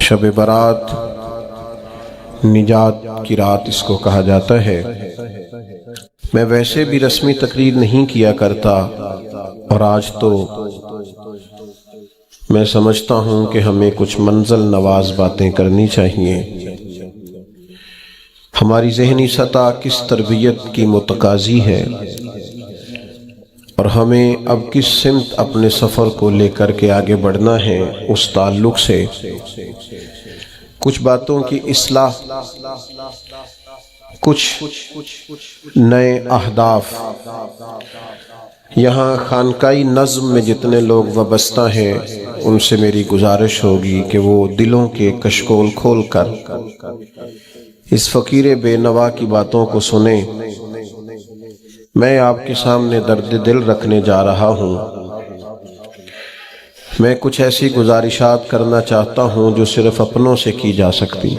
شب برات نجات کی رات اس کو کہا جاتا ہے۔ میں ویسے بھی رسمی تقریر نہیں کیا کرتا، اور آج تو میں سمجھتا ہوں کہ ہمیں کچھ منزل نواز باتیں کرنی چاہیے۔ ہماری ذہنی سطح کس تربیت کی متقاضی ہے، اور ہمیں اب کس سمت اپنے سفر کو لے کر کے آگے بڑھنا ہے، اس تعلق سے کچھ باتوں کی اصلاح، کچھ نئے اہداف۔ یہاں خانقائی نظم میں جتنے لوگ وابستہ ہیں ان سے میری گزارش ہوگی کہ وہ دلوں کے کشکول کھول کر اس فقیر بے نوا کی باتوں کو سنیں۔ میں آپ کے سامنے درد دل رکھنے جا رہا ہوں۔ میں کچھ ایسی گزارشات کرنا چاہتا ہوں جو صرف اپنوں سے کی جا سکتی۔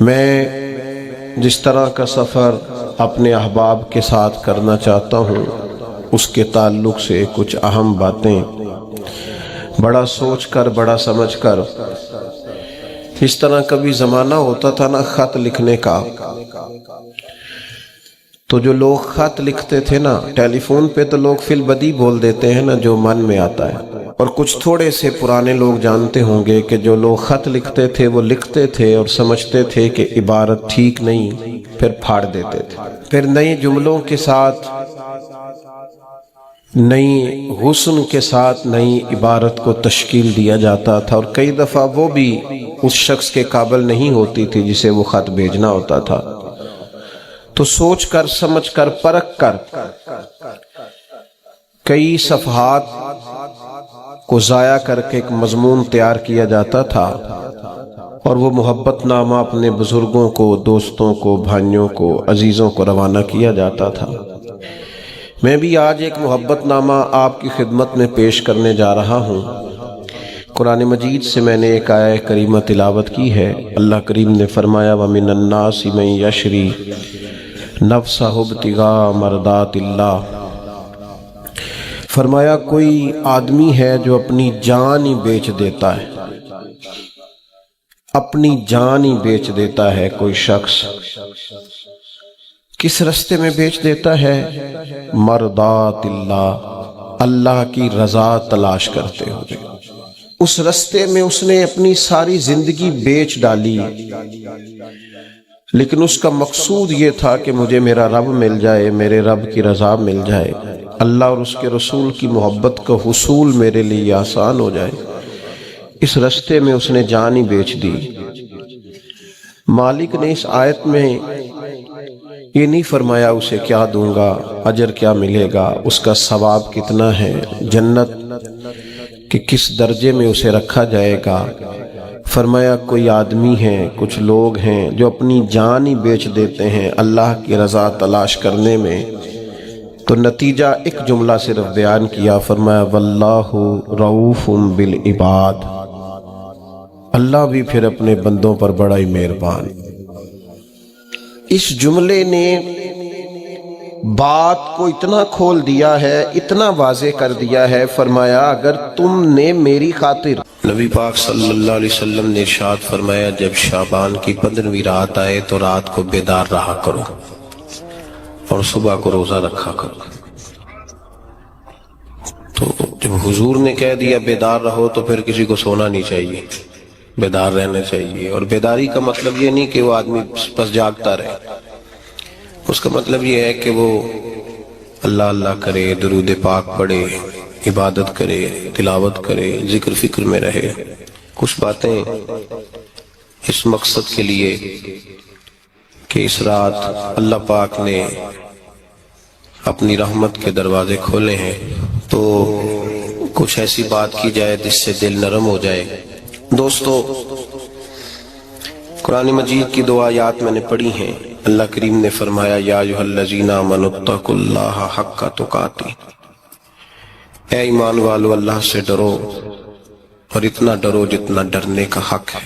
میں جس طرح کا سفر اپنے احباب کے ساتھ کرنا چاہتا ہوں، اس کے تعلق سے کچھ اہم باتیں بڑا سوچ کر، بڑا سمجھ کر۔ اس طرح کبھی زمانہ ہوتا تھا نا خط لکھنے کا، تو جو لوگ خط لکھتے تھے نا، ٹیلی فون پہ تو لوگ فی البدی بول دیتے ہیں نا جو من میں آتا ہے، اور کچھ تھوڑے سے پرانے لوگ جانتے ہوں گے کہ جو لوگ خط لکھتے تھے وہ لکھتے تھے اور سمجھتے تھے کہ عبارت ٹھیک نہیں، پھر پھاڑ دیتے تھے، پھر نئے جملوں کے ساتھ، نئی حسن کے ساتھ نئی عبارت کو تشکیل دیا جاتا تھا، اور کئی دفعہ وہ بھی اس شخص کے قابل نہیں ہوتی تھی جسے وہ خط بھیجنا ہوتا تھا۔ تو سوچ کر، سمجھ کر، پرکھ کر کئی صفحات کو ضائع کر کے ایک مضمون تیار کیا جاتا تھا، اور وہ محبت نامہ اپنے بزرگوں کو، دوستوں کو، بھائیوں کو، عزیزوں کو روانہ کیا جاتا تھا۔ میں بھی آج ایک محبت نامہ آپ کی خدمت میں پیش کرنے جا رہا ہوں۔ قرآن مجید سے میں نے ایک آیہ کریمہ تلاوت کی ہے۔ اللہ کریم نے فرمایا وَمِنَ النَّاسِ مَن يَشْرِي نَفْسَهُ ابْتِغَاءَ مَرْضَاتِ اللَّهِ، فرمایا کوئی آدمی ہے جو اپنی جان ہی بیچ دیتا ہے، اپنی جان ہی بیچ دیتا ہے۔ کوئی شخص کس رستے میں بیچ دیتا ہے؟ مرضات اللہ، اللہ کی رضا تلاش کرتے ہوئے۔ اس رستے میں اس نے اپنی ساری زندگی بیچ ڈالی، لیکن اس کا مقصود یہ تھا کہ مجھے میرا رب مل جائے، میرے رب کی رضا مل جائے، اللہ اور اس کے رسول کی محبت کا حصول میرے لیے آسان ہو جائے۔ اس رستے میں اس نے جان ہی بیچ دی۔ مالک نے اس آیت میں یہ نہیں فرمایا اسے کیا دوں گا، اجر کیا ملے گا، اس کا ثواب کتنا ہے، جنت کہ کس درجے میں اسے رکھا جائے گا۔ فرمایا کوئی آدمی ہے، کچھ لوگ ہیں جو اپنی جان ہی بیچ دیتے ہیں اللہ کی رضا تلاش کرنے میں۔ تو نتیجہ ایک جملہ صرف بیان کیا، فرمایا واللہ رؤوف بالعباد، اللہ بھی پھر اپنے بندوں پر بڑا ہی مہربان۔ اس جملے نے بات کو اتنا کھول دیا ہے، اتنا واضح کر دیا ہے۔ فرمایا اگر تم نے میری خاطر، نبی پاک صلی اللہ علیہ وسلم نے ارشاد فرمایا جب شعبان کی 15ویں رات آئے تو رات کو بیدار رہا کرو اور صبح کو روزہ رکھا کرو۔ تو جب حضور نے کہہ دیا بیدار رہو تو پھر کسی کو سونا نہیں چاہیے، بیدار رہنا چاہیے۔ اور بیداری کا مطلب یہ نہیں کہ وہ آدمی بس جاگتا رہے، اس کا مطلب یہ ہے کہ وہ اللہ اللہ کرے، درود پاک پڑھے، عبادت کرے، تلاوت کرے، ذکر فکر میں رہے۔ کچھ باتیں اس مقصد کے لیے کہ اس رات اللہ پاک نے اپنی رحمت کے دروازے کھولے ہیں، تو کچھ ایسی بات کی جائے جس سے دل نرم ہو جائے۔ دوستو، قرآن مجید کی 2 آیات میں نے پڑھی ہیں۔ اللہ کریم نے فرمایا یا ایھا الذین آمنوا اتقوا اللہ حق تقاتہ، اے ایمان والو اللہ سے ڈرو، اور اتنا ڈرو جتنا ڈرنے کا حق ہے۔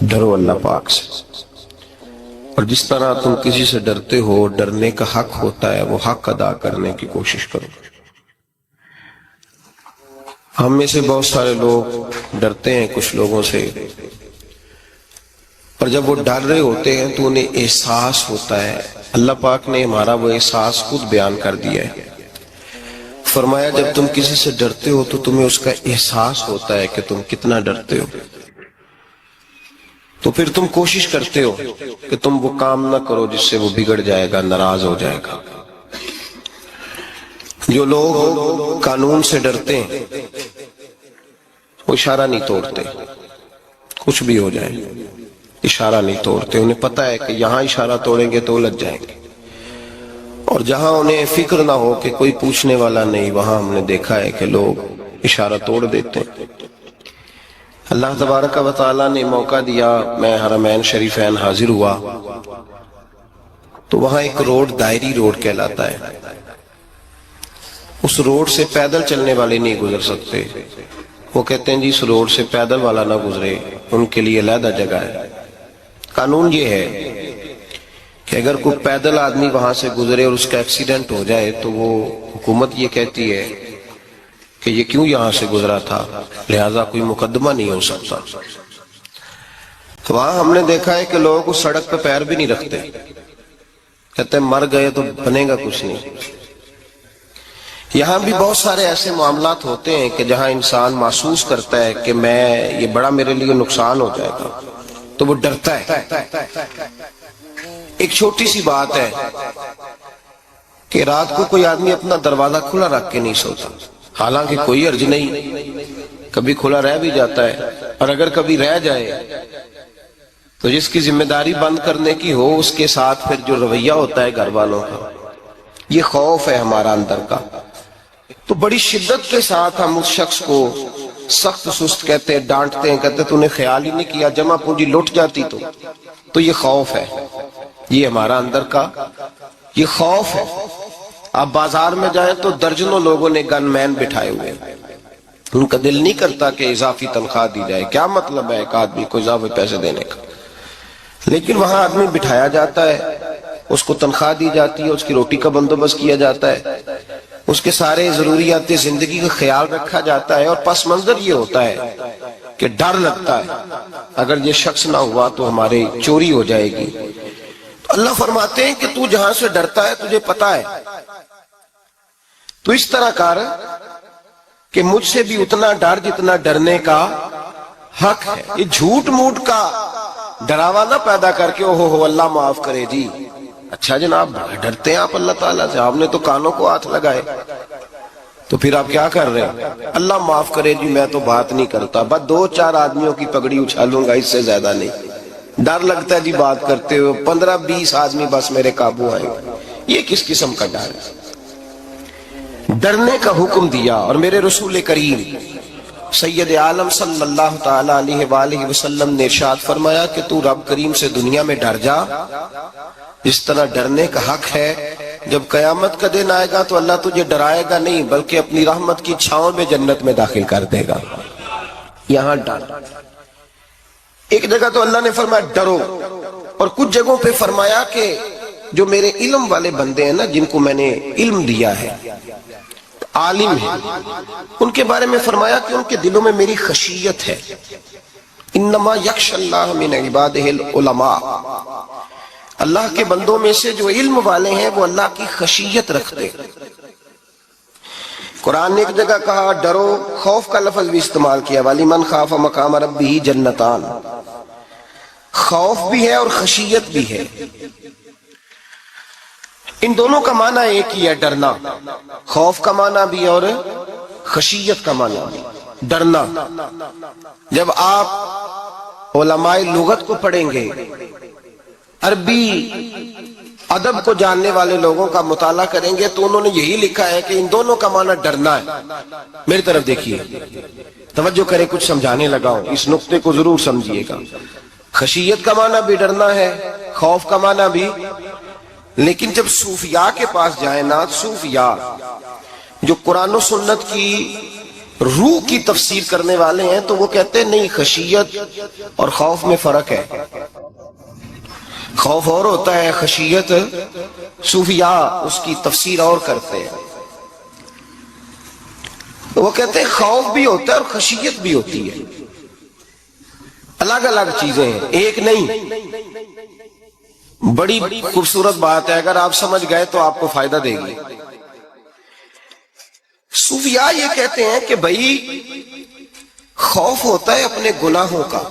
ڈرو اللہ پاک سے، اور جس طرح تم کسی سے ڈرتے ہو، ڈرنے کا حق ہوتا ہے، وہ حق ادا کرنے کی کوشش کرو۔ ہم میں سے بہت سارے لوگ ڈرتے ہیں کچھ لوگوں سے، اور جب وہ ڈر رہے ہوتے ہیں تو انہیں احساس ہوتا ہے۔ اللہ پاک نے ہمارا وہ احساس خود بیان کر دیا ہے، فرمایا جب تم کسی سے ڈرتے ہو تو تمہیں اس کا احساس ہوتا ہے کہ تم کتنا ڈرتے ہو، تو پھر تم کوشش کرتے ہو کہ تم وہ کام نہ کرو جس سے وہ بگڑ جائے گا، ناراض ہو جائے گا۔ جو لوگ قانون سے ڈرتے ہیں وہ اشارہ نہیں توڑتے، کچھ بھی ہو جائے اشارہ نہیں توڑتے، انہیں پتہ ہے کہ یہاں اشارہ توڑیں گے تو الجھ جائیں گے، اور جہاں انہیں فکر نہ ہو کہ کوئی پوچھنے والا نہیں، وہاں ہم نے دیکھا ہے کہ لوگ اشارہ توڑ دیتے ہیں۔ اللہ تبارک و تعالیٰ نے موقع دیا، میں حرمین شریفین حاضر ہوا تو وہاں ایک روڈ دائری روڈ کہلاتا ہے، اس روڈ سے پیدل چلنے والے نہیں گزر سکتے۔ وہ کہتے ہیں جی اس روڈ سے پیدل والا نہ گزرے، ان کے لیے علیحدہ جگہ ہے۔ قانون یہ ہے کہ اگر کوئی پیدل آدمی وہاں سے گزرے اور اس کا ایکسیڈنٹ ہو جائے تو وہ حکومت یہ کہتی ہے کہ یہ کیوں یہاں سے گزرا تھا، لہذا کوئی مقدمہ نہیں ہو سکتا۔ وہاں ہم نے دیکھا ہے کہ لوگ اس سڑک پہ پیر بھی نہیں رکھتے، کہتے ہیں مر گئے تو بنے گا کچھ نہیں۔ یہاں بھی بہت سارے ایسے معاملات ہوتے ہیں کہ جہاں انسان محسوس کرتا ہے کہ یہ بڑا میرے لیے نقصان ہو جائے گا تو وہ ڈرتا ہے۔ ایک چھوٹی سی بات ہے کہ رات کو کوئی آدمی اپنا دروازہ کھلا رکھ کے نہیں سوتا، حالانکہ کوئی حرج نہیں، کبھی کھلا رہ بھی جاتا ہے، اور اگر کبھی رہ جائے تو جس کی ذمہ داری بند کرنے کی ہو اس کے ساتھ پھر جو رویہ ہوتا ہے گھر والوں کا، یہ خوف ہے ہمارا اندر کا، تو بڑی شدت کے ساتھ ہم اس شخص کو سخت سست کہتے ہیں، ڈانٹتے ہیں، کہتے ہیں تو نے خیال ہی نہیں کیا، جمع پونجی لٹ جاتی تو یہ خوف ہے، یہ ہمارا اندر کا یہ خوف ہے۔ آپ بازار میں جائیں تو درجنوں لوگوں نے گن مین بٹھائے ہوئے ہیں، ان کا دل نہیں کرتا کہ اضافی تنخواہ دی جائے، کیا مطلب ہے ایک آدمی کو اضافی پیسے دینے کا، لیکن وہاں آدمی بٹھایا جاتا ہے، اس کو تنخواہ دی جاتی ہے، اس کی روٹی کا بندوبست کیا جاتا ہے، اس کے سارے ضروریات زندگی کا خیال رکھا جاتا ہے، اور پس منظر یہ ہوتا ہے کہ ڈر لگتا ہے اگر یہ شخص نہ ہوا تو ہمارے چوری ہو جائے گی۔ تو اللہ فرماتے ہیں کہ تو جہاں سے ڈرتا ہے تجھے پتا ہے، تو اس طرح کر کہ مجھ سے بھی اتنا ڈر جتنا ڈرنے کا حق ہے۔ یہ جھوٹ موٹ کا ڈراوا نہ پیدا کر کے اوہ اللہ معاف کرے جی، اچھا جناب ڈرتے ہیں آپ اللہ تعالیٰ سے، آپ نے تو کانوں کو ہاتھ لگائے، تو پھر آپ کیا کر رہے ہیں؟ اللہ معاف کرے جی میں تو بات نہیں کرتا، بس 2-4 آدمیوں کی پگڑی اچھالوں گا، اس سے زیادہ نہیں، ڈر لگتا ہے جی بات کرتے ہوئے، 15-20 آدمی بس میرے قابو آئیں گے۔ یہ کس قسم کا ڈر ہے؟ ڈرنے کا حکم دیا، اور میرے رسول کریم سید عالم صلی اللہ تعالی علیہ وآلہ وسلم نے ارشاد فرمایا کہ تو رب کریم سے دنیا میں ڈر جا، اس طرح ڈرنے کا حق ہے۔ جب قیامت کا دن آئے گا تو اللہ تجھے ڈرائے گا نہیں بلکہ اپنی رحمت کی چھاؤں میں جنت میں داخل کر دے گا۔ یہاں ڈر، ایک جگہ تو اللہ نے فرمایا ڈرو، اور کچھ جگہوں پہ فرمایا کہ جو میرے علم والے بندے ہیں نا، جن کو میں نے علم دیا ہے، عالم ہیں، ان کے بارے میں فرمایا کہ ان کے دلوں میں میری خشیت ہے۔ انما یخشی اللہ من عبادہ العلماء، اللہ کے بندوں میں سے جو علم والے ہیں وہ اللہ کی خشیت رکھتے۔ قرآن نے ایک جگہ کہا ڈرو، خوف کا لفظ بھی استعمال کیا، وَلِمَنْ خَافَ مَقَامَ رَبِّهِ جَنَّتَانِ، خوف بھی ہے اور خشیت بھی ہے، ان دونوں کا معنی ایک ہی ہے، ڈرنا، خوف کا معنی بھی اور خشیت کا معنی بھی، ڈرنا۔ جب آپ علماء لغت کو پڑھیں گے، عربی ادب کو جاننے والے لوگوں کا مطالعہ کریں گے تو انہوں نے یہی لکھا ہے کہ ان دونوں کا معنی ڈرنا ہے۔ میری طرف دیکھیے، توجہ کریں، کچھ سمجھانے لگا ہوں، اس نقطے کو ضرور سمجھیے گا۔ خشیت کا معنی بھی ڈرنا ہے، خوف کا معنی بھی، لیکن جب صوفیاء کے پاس جائیں نا، صوفیاء جو قرآن و سنت کی روح کی تفسیر کرنے والے ہیں، تو وہ کہتے ہیں نہیں، خشیت اور خوف میں فرق ہے، خوف اور ہوتا ہے، خشیت صوفیاء اس کی تفسیر اور کرتے ہیں۔ وہ کہتے ہیں خوف بھی ہوتا ہے اور خشیت بھی ہوتی ہے، الگ الگ چیزیں ہیں، ایک نہیں۔ بڑی خوبصورت بات ہے، اگر آپ سمجھ گئے تو آپ کو فائدہ دے گی۔ صوفیاء یہ کہتے ہیں کہ بھائی خوف ہوتا ہے اپنے گناہوں کا،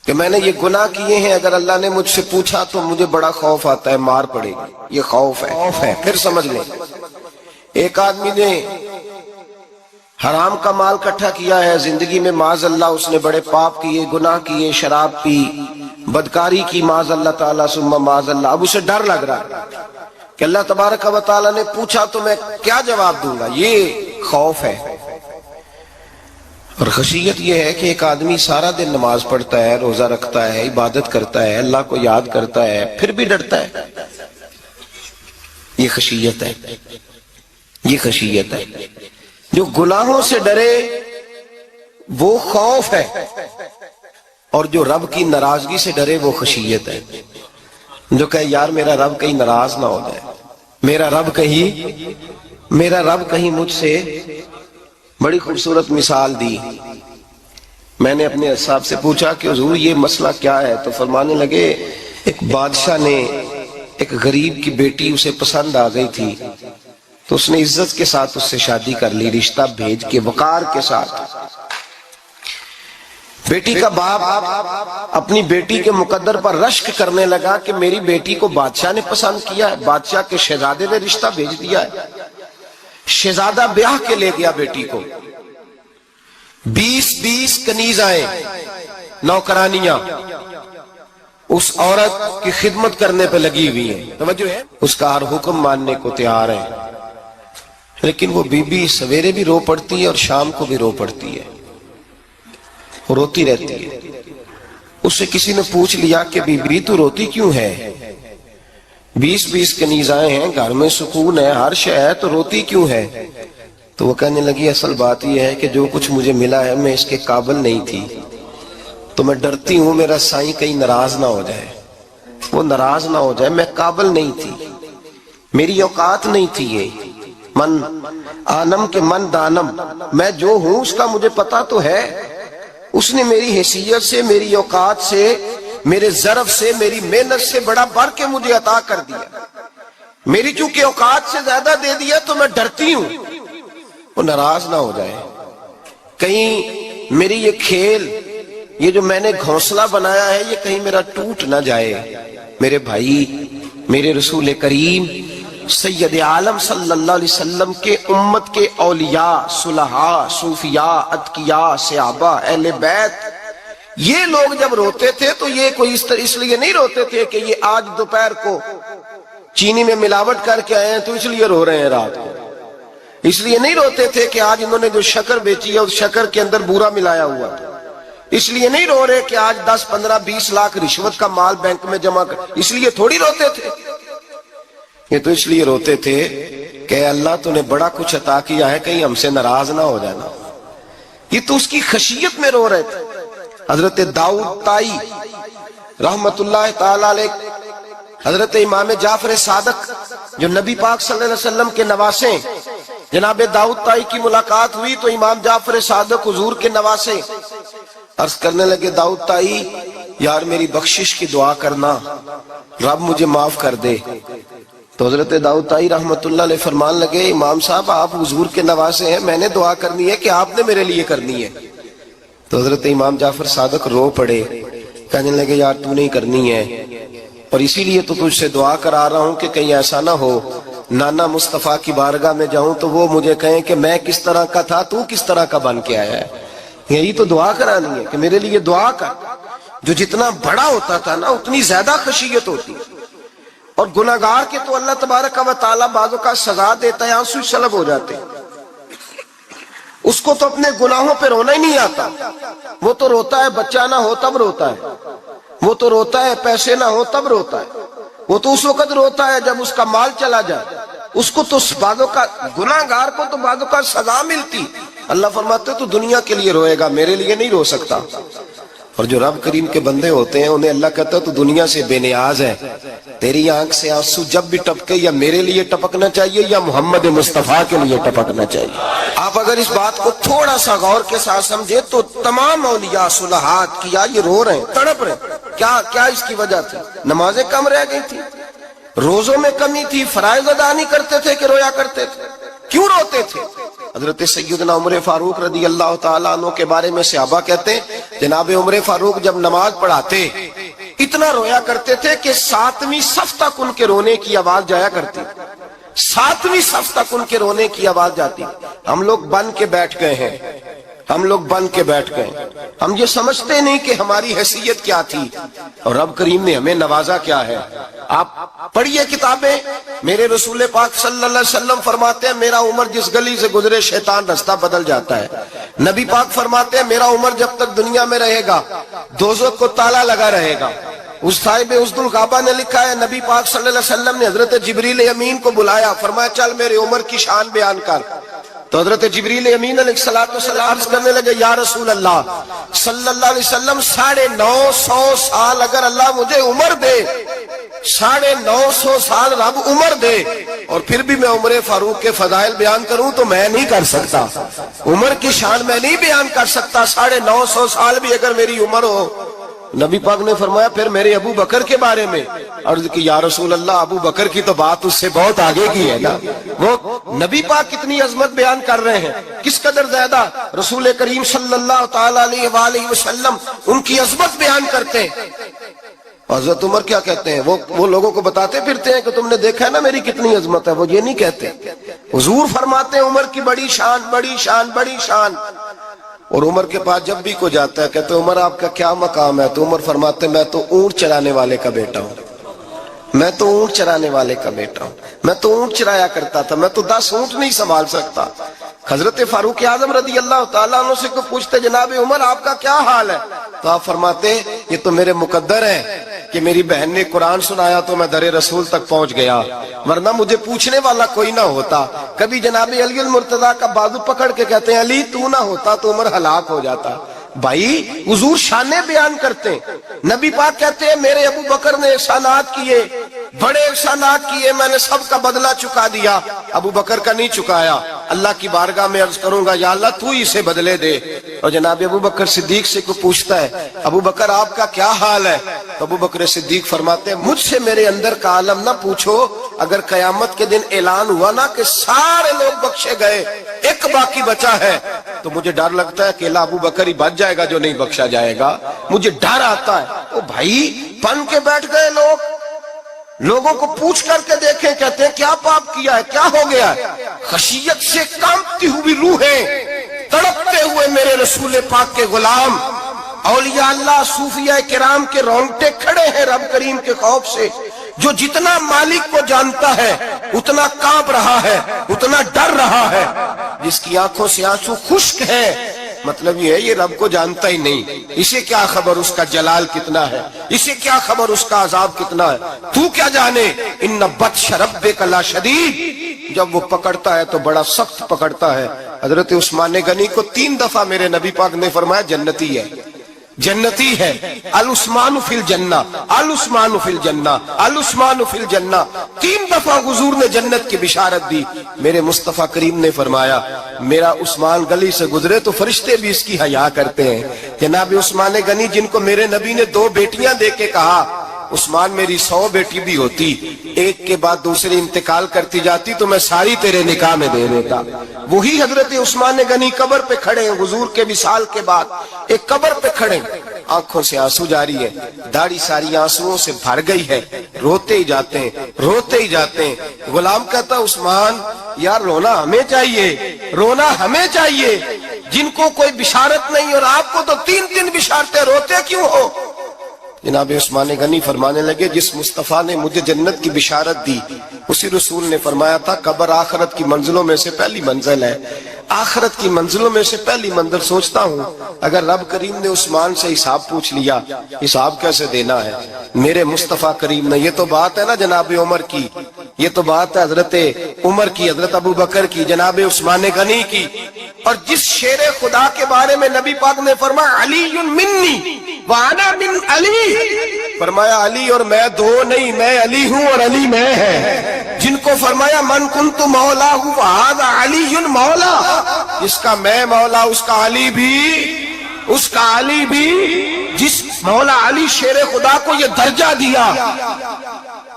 کہ میں نے یہ گناہ کیے ہیں، اگر اللہ نے مجھ سے پوچھا تو مجھے بڑا خوف آتا ہے، مار پڑے گی، یہ خوف ہے۔ پھر سمجھ لیں، ایک آدمی نے حرام کا مال اکٹھا کیا ہے زندگی میں، معاذ اللہ اس نے بڑے پاپ کیے، گناہ کیے، شراب پی، بدکاری کی، معاذ اللہ تعالیٰ ثم معاذ اللہ۔ اب اسے ڈر لگ رہا ہے کہ اللہ تبارک و تعالیٰ نے پوچھا تو میں کیا جواب دوں گا، یہ خوف ہے۔ اور خشیت یہ ہے کہ ایک آدمی سارا دن نماز پڑھتا ہے، روزہ رکھتا ہے، عبادت کرتا ہے، اللہ کو یاد کرتا ہے، پھر بھی ڈرتا ہے، یہ خشیت ہے، یہ خشیت ہے۔ جو گناہوں سے ڈرے وہ خوف ہے، اور جو رب کی ناراضگی سے ڈرے وہ خشیت ہے۔ جو کہے یار میرا رب کہیں ناراض نہ ہو جائے، میرا رب کہیں مجھ سے۔ بڑی خوبصورت مثال دی، میں نے اپنے صاحب سے پوچھا کہ حضور یہ مسئلہ کیا ہے، تو فرمانے لگے ایک بادشاہ نے ایک غریب کی بیٹی اسے پسند آ گئی تھی، تو اس نے عزت کے ساتھ اس سے شادی کر لی، رشتہ بھیج کے وقار کے ساتھ۔ بیٹی کا باپ اپنی بیٹی کے مقدر پر رشک کرنے لگا کہ میری بیٹی کو بادشاہ نے پسند کیا ہے، بادشاہ کے شہزادے نے رشتہ بھیج دیا ہے۔ شہزادہ بیاہ کے لے گیا بیٹی کو، 20 کنیزائیں، نوکرانیاں اس عورت کی خدمت کرنے پہ لگی ہوئی ہیں، توجہ ہے، اس کا ہر حکم ماننے کو تیار ہے۔ لیکن وہ بی بی سویرے بھی رو پڑتی ہے اور شام کو بھی رو پڑتی ہے، روتی رہتی ہے۔ اس سے کسی نے پوچھ لیا کہ بی بی تو روتی کیوں ہے، 20 کنیزائیں ہیں، گھر میں سکون ہے، ہر شے ہے، تو روتی کیوں ہے؟ تو وہ کہنے لگی اصل بات یہ ہے کہ جو کچھ مجھے ملا ہے میں اس کے قابل نہیں تھی، تو میں ڈرتی ہوں میرا سائیں کہیں ناراض نہ ہو جائے، وہ ناراض نہ ہو جائے، میں قابل نہیں تھی، میری اوقات نہیں تھی۔ یہ من آنم کے من دانم، میں جو ہوں اس کا مجھے پتا تو ہے، اس نے میری حیثیت سے، میری اوقات سے، میرے ظرف سے، میری محنت سے بڑا بڑھ کے مجھے عطا کر دیا، میری چونکہ اوقات سے زیادہ دے دیا تو میں ڈرتی ہوں وہ ناراض نہ ہو جائے، کہیں میری یہ کھیل، یہ جو میں نے گھونسلہ بنایا ہے، یہ کہیں میرا ٹوٹ نہ جائے۔ میرے بھائی، میرے رسول کریم سید عالم صلی اللہ علیہ وسلم کے امت کے اولیاء، صلحاء، صوفیاء، اتقیاء، صحابہ، اہل بیت، یہ لوگ جب روتے تھے تو یہ کوئی اس لیے نہیں روتے تھے کہ یہ آج دوپہر کو چینی میں ملاوٹ کر کے آئے ہیں تو اس لیے رو رہے ہیں رات کو، اس لیے نہیں روتے تھے کہ آج انہوں نے جو شکر بیچی ہے اس شکر کے اندر بورا ملایا ہوا تھا، اس لیے نہیں رو رہے کہ آج 10 15 20 لاکھ رشوت کا مال بینک میں جمع کر، اس لیے تھوڑی روتے تھے، یہ تو اس لیے روتے تھے کہ اللہ تو نے بڑا کچھ عطا کیا ہے، کہیں ہم سے ناراض نہ ہو جانا۔ یہ تو اس کی خشیت میں رو رہے تھے۔ حضرت داؤد طائی رحمت اللہ تعالی علیہ، حضرت امام جعفر صادق جو نبی پاک صلی اللہ علیہ وسلم کے نواسے، جناب داؤد طائی کی ملاقات ہوئی تو امام جعفر صادق حضور کے نواسے عرض کرنے لگے، داؤد طائی یار میری بخشش کی دعا کرنا، رب مجھے معاف کر دے۔ تو حضرت داؤد طائی رحمت اللہ علیہ فرمان لگے، امام صاحب آپ حضور کے نواسے ہیں، میں نے دعا کرنی ہے کہ آپ نے میرے لیے کرنی ہے؟ تو حضرت امام جعفر صادق رو پڑے، کہنے لگے یار تو نہیں کرنی ہے، اور اسی لیے تو تجھ سے دعا کرا رہا ہوں کہ کہیں ایسا نہ ہو نانا مصطفیٰ کی بارگاہ میں جاؤں تو وہ مجھے کہیں کہ میں کس طرح کا تھا تو کس طرح کا بن کے آیا ہے۔ یہی تو دعا کرانی ہے کہ میرے لیے دعا کر۔ جو جتنا بڑا ہوتا تھا نا اتنی زیادہ خشیت ہوتی، اور گناہگار کے تو اللہ تبارک و تعالیٰ بعضوں کا سزا دیتا ہے، آنسو سلب ہو جاتے ہیں، اس کو تو اپنے گناہوں پہ رونا ہی نہیں آتا، وہ تو روتا ہے بچہ نہ ہو تب روتا ہے، وہ تو روتا ہے پیسے نہ ہو تب روتا ہے، وہ تو اس وقت روتا ہے جب اس کا مال چلا جائے، اس کو تو بعضوں کا گناہگار کو تو بعضوں کا سزا ملتی، اللہ فرماتے تو دنیا کے لیے روئے گا، میرے لیے نہیں رو سکتا۔ اور جو رب کریم کے بندے ہوتے ہیں انہیں اللہ کہتا ہے تو دنیا سے بے نیاز ہے، تیری آنکھ سے آنسو جب بھی ٹپکے یا میرے لیے ٹپکنا چاہیے یا محمد مصطفیٰ کے لیے ٹپکنا چاہیے۔ آپ اگر اس بات کو تھوڑا سا غور کے ساتھ سمجھے تو تمام اولیاء صلحات کیا یہ رو رہے ہیں، تڑپ رہے ہیں، کیا اس کی وجہ تھی؟ نمازیں کم رہ گئی تھی، روزوں میں کمی تھی، فرائض ادا نہیں کرتے تھے کہ رویا کرتے تھے؟ کیوں روتے تھے؟ حضرت سیدنا عمر فاروق رضی اللہ تعالیٰ عنہ کے بارے میں صحابہ کہتے ہیں جناب عمر فاروق جب نماز پڑھاتے اتنا رویا کرتے تھے کہ 7ویں صف تک ان کے رونے کی آواز جایا کرتی، 7ویں صف تک ان کے رونے کی آواز جاتی۔ ہم لوگ بن کے بیٹھ گئے ہیں، ہم لوگ بن کے بیٹھ گئے، ہم یہ سمجھتے نہیں کہ ہماری حیثیت کیا تھی اور رب کریم نے ہمیں نوازا کیا ہے۔ آپ پڑھیے کتابیں، میرے رسول پاک صلی اللہ علیہ وسلم فرماتے ہیں میرا عمر جس گلی سے گزرے شیطان رستہ بدل جاتا ہے۔ نبی پاک فرماتے ہیں میرا عمر جب تک دنیا میں رہے گا دوزخ کو تالا لگا رہے گا۔ اس صاحب اسد الغابہ نے لکھا ہے نبی پاک صلی اللہ علیہ وسلم نے حضرت جبریل امین کو بلایا، فرمایا چل میرے عمر کی شان بیان کر۔ تو حضرت جبریل امین علیہ السلام عرض کرنے لگے یا رسول اللہ صلی اللہ علیہ وسلم 950 سال اگر اللہ مجھے عمر دے، 950 سال رب عمر دے اور پھر بھی میں عمر فاروق کے فضائل بیان کروں تو میں نہیں کر سکتا، عمر کی شان میں نہیں بیان کر سکتا، 950 سال بھی اگر میری عمر ہو۔ نبی پاک نے فرمایا پھر میرے ابو بکر کے بارے میں، عرض کی یا رسول اللہ ابو بکر کی تو بات اس سے بہت آگے کی ہے نا، وہ نبی پاک کتنی عظمت بیان کر رہے ہیں، کس قدر زیادہ رسول کریم صلی اللہ تعالی علیہ وآلہ وسلم ان کی عظمت بیان کرتے ہیں۔ حضرت عمر کیا کہتے ہیں، وہ لوگوں کو بتاتے پھرتے ہیں کہ تم نے دیکھا ہے نا میری کتنی عظمت ہے، وہ یہ نہیں کہتے۔ حضور فرماتے ہیں عمر کی بڑی شان بڑی شان بڑی شان، اور عمر کے پاس جب بھی کوئی جاتا ہے کہتے عمر آپ کا کیا مقام ہے، تو عمر فرماتے ہیں میں تو اونٹ چرانے والے کا بیٹا ہوں، میں تو اونٹ چرانے والے کا بیٹا ہوں، میں تو اونٹ چرایا کرتا تھا، میں تو 10 اونٹ نہیں سنبھال سکتا۔ حضرت فاروق اعظم رضی اللہ تعالیٰ عنہ سے کوئی پوچھتے جناب عمر آپ کا کیا حال ہے، تو آپ فرماتے یہ تو میرے مقدر ہے کہ میری بہن نے قرآن سنایا تو میں در رسول تک پہنچ گیا، ورنہ مجھے پوچھنے والا کوئی نہ ہوتا۔ کبھی جناب علی المرتضیٰ کا بازو پکڑ کے کہتے ہیں علی تو نہ ہوتا تو عمر ہلاک ہو جاتا۔ بھائی حضور شانیں بیان کرتے ہیں، نبی پاک کہتے ہیں میرے ابو بکر نے احسانات کیے، بڑے احسانات کیے، میں نے سب کا بدلہ چکا دیا، ابو بکر کا نہیں چکایا، اللہ کی بارگاہ میں عرض کروں گا یا اللہ تو ہی اسے بدلے دے۔ اور جناب ابو بکر صدیق سے کوئی پوچھتا ہے ابو بکر آپ کا کیا حال ہے، تو ابو بکر صدیق فرماتے ہیں مجھ سے میرے اندر کا عالم نہ پوچھو، اگر قیامت کے دن اعلان ہوا نا کہ سارے لوگ بخشے گئے ایک باقی بچا ہے تو مجھے ڈر لگتا ہے اکیلا ابو بکر ہی بچ جائے گا جو نہیں بخشا جائے گا، مجھے ڈر آتا ہے۔ او بھائی بن کے بیٹھ گئے لوگ، لوگوں کو پوچھ کر کے دیکھیں، کہتے ہیں کیا پاپ کیا ہے، کیا ہو گیا ہے؟ خشیت سے کانپتی ہوئی روحیں، تڑپتے ہوئے میرے رسول پاک کے غلام، اولیاء اللہ صوفیاء کرام کے رونگٹے کھڑے ہیں رب کریم کے خوف سے، جو جتنا مالک کو جانتا ہے اتنا کانپ رہا ہے، اتنا ڈر رہا ہے، جس کی آنکھوں سے آنسو خشک ہے مطلب یہ ہے یہ رب کو جانتا ہی نہیں، اسے کیا خبر اس کا جلال کتنا ہے، اسے کیا خبر اس کا عذاب کتنا ہے، تو کیا جانے ان بطش ربک لشدید، جب وہ پکڑتا ہے تو بڑا سخت پکڑتا ہے۔ حضرت عثمان غنی کو 3 دفعہ میرے نبی پاک نے فرمایا جنتی ہے، جنتی ہے، العثمان فی الجنہ، العثمان فی الجنہ، العثمان فی الجنہ، 3 دفعہ حضور نے جنت کی بشارت دی۔ میرے مصطفیٰ کریم نے فرمایا میرا عثمان گلی سے گزرے تو فرشتے بھی اس کی حیا کرتے ہیں۔ جناب عثمان غنی جن کو میرے نبی نے 2 بیٹیاں دے کے کہا عثمان میری 100 بیٹی بھی ہوتی، ایک کے بعد دوسری انتقال کرتی جاتی تو میں ساری تیرے نکاح میں دے دیتا، وہی حضرت عثمان غنی قبر پہ کھڑے ہیں حضور کے وصال کے بعد، ایک قبر پہ کھڑے ہیں، آنکھوں سے آنسو جاری ہے، داڑھی ساری آنسوؤں سے بھر گئی ہے، روتے ہی جاتے ہیں، روتے ہی جاتے ہیں۔ غلام کہتا عثمان یار رونا ہمیں چاہیے، رونا ہمیں چاہیے، جن کو کوئی بشارت نہیں اور آپ کو تو 3 بشارتیں، روتے کیوں ہو؟ جناب عثمان غنی فرمانے لگے جس مصطفیٰ نے مجھے جنت کی بشارت دی اسی رسول نے فرمایا تھا قبر آخرت کی منزلوں میں سے پہلی منزل ہے، آخرت کی منزلوں میں سے پہلی منزل۔ سوچتا ہوں اگر رب کریم نے عثمان سے حساب پوچھ لیا حساب کیسے دینا ہے میرے مصطفیٰ کریم نے؟ یہ تو بات ہے نا جناب عمر کی، یہ تو بات ہے حضرت عمر کی، حضرت ابو بکر کی، جناب عثمان غنی کی۔ اور جس شیر خدا کے بارے میں نبی پاک نے فرمایا علی منی، وانا من علی، فرمایا علی اور میں دو نہیں، میں علی ہوں اور علی میں ہے. جن کو فرمایا من کنت مولا فہذا علی مولا، جس کا میں مولا اس کا علی بھی، اس کا علی بھی. جس مولا علی شیر خدا کو یہ درجہ دیا،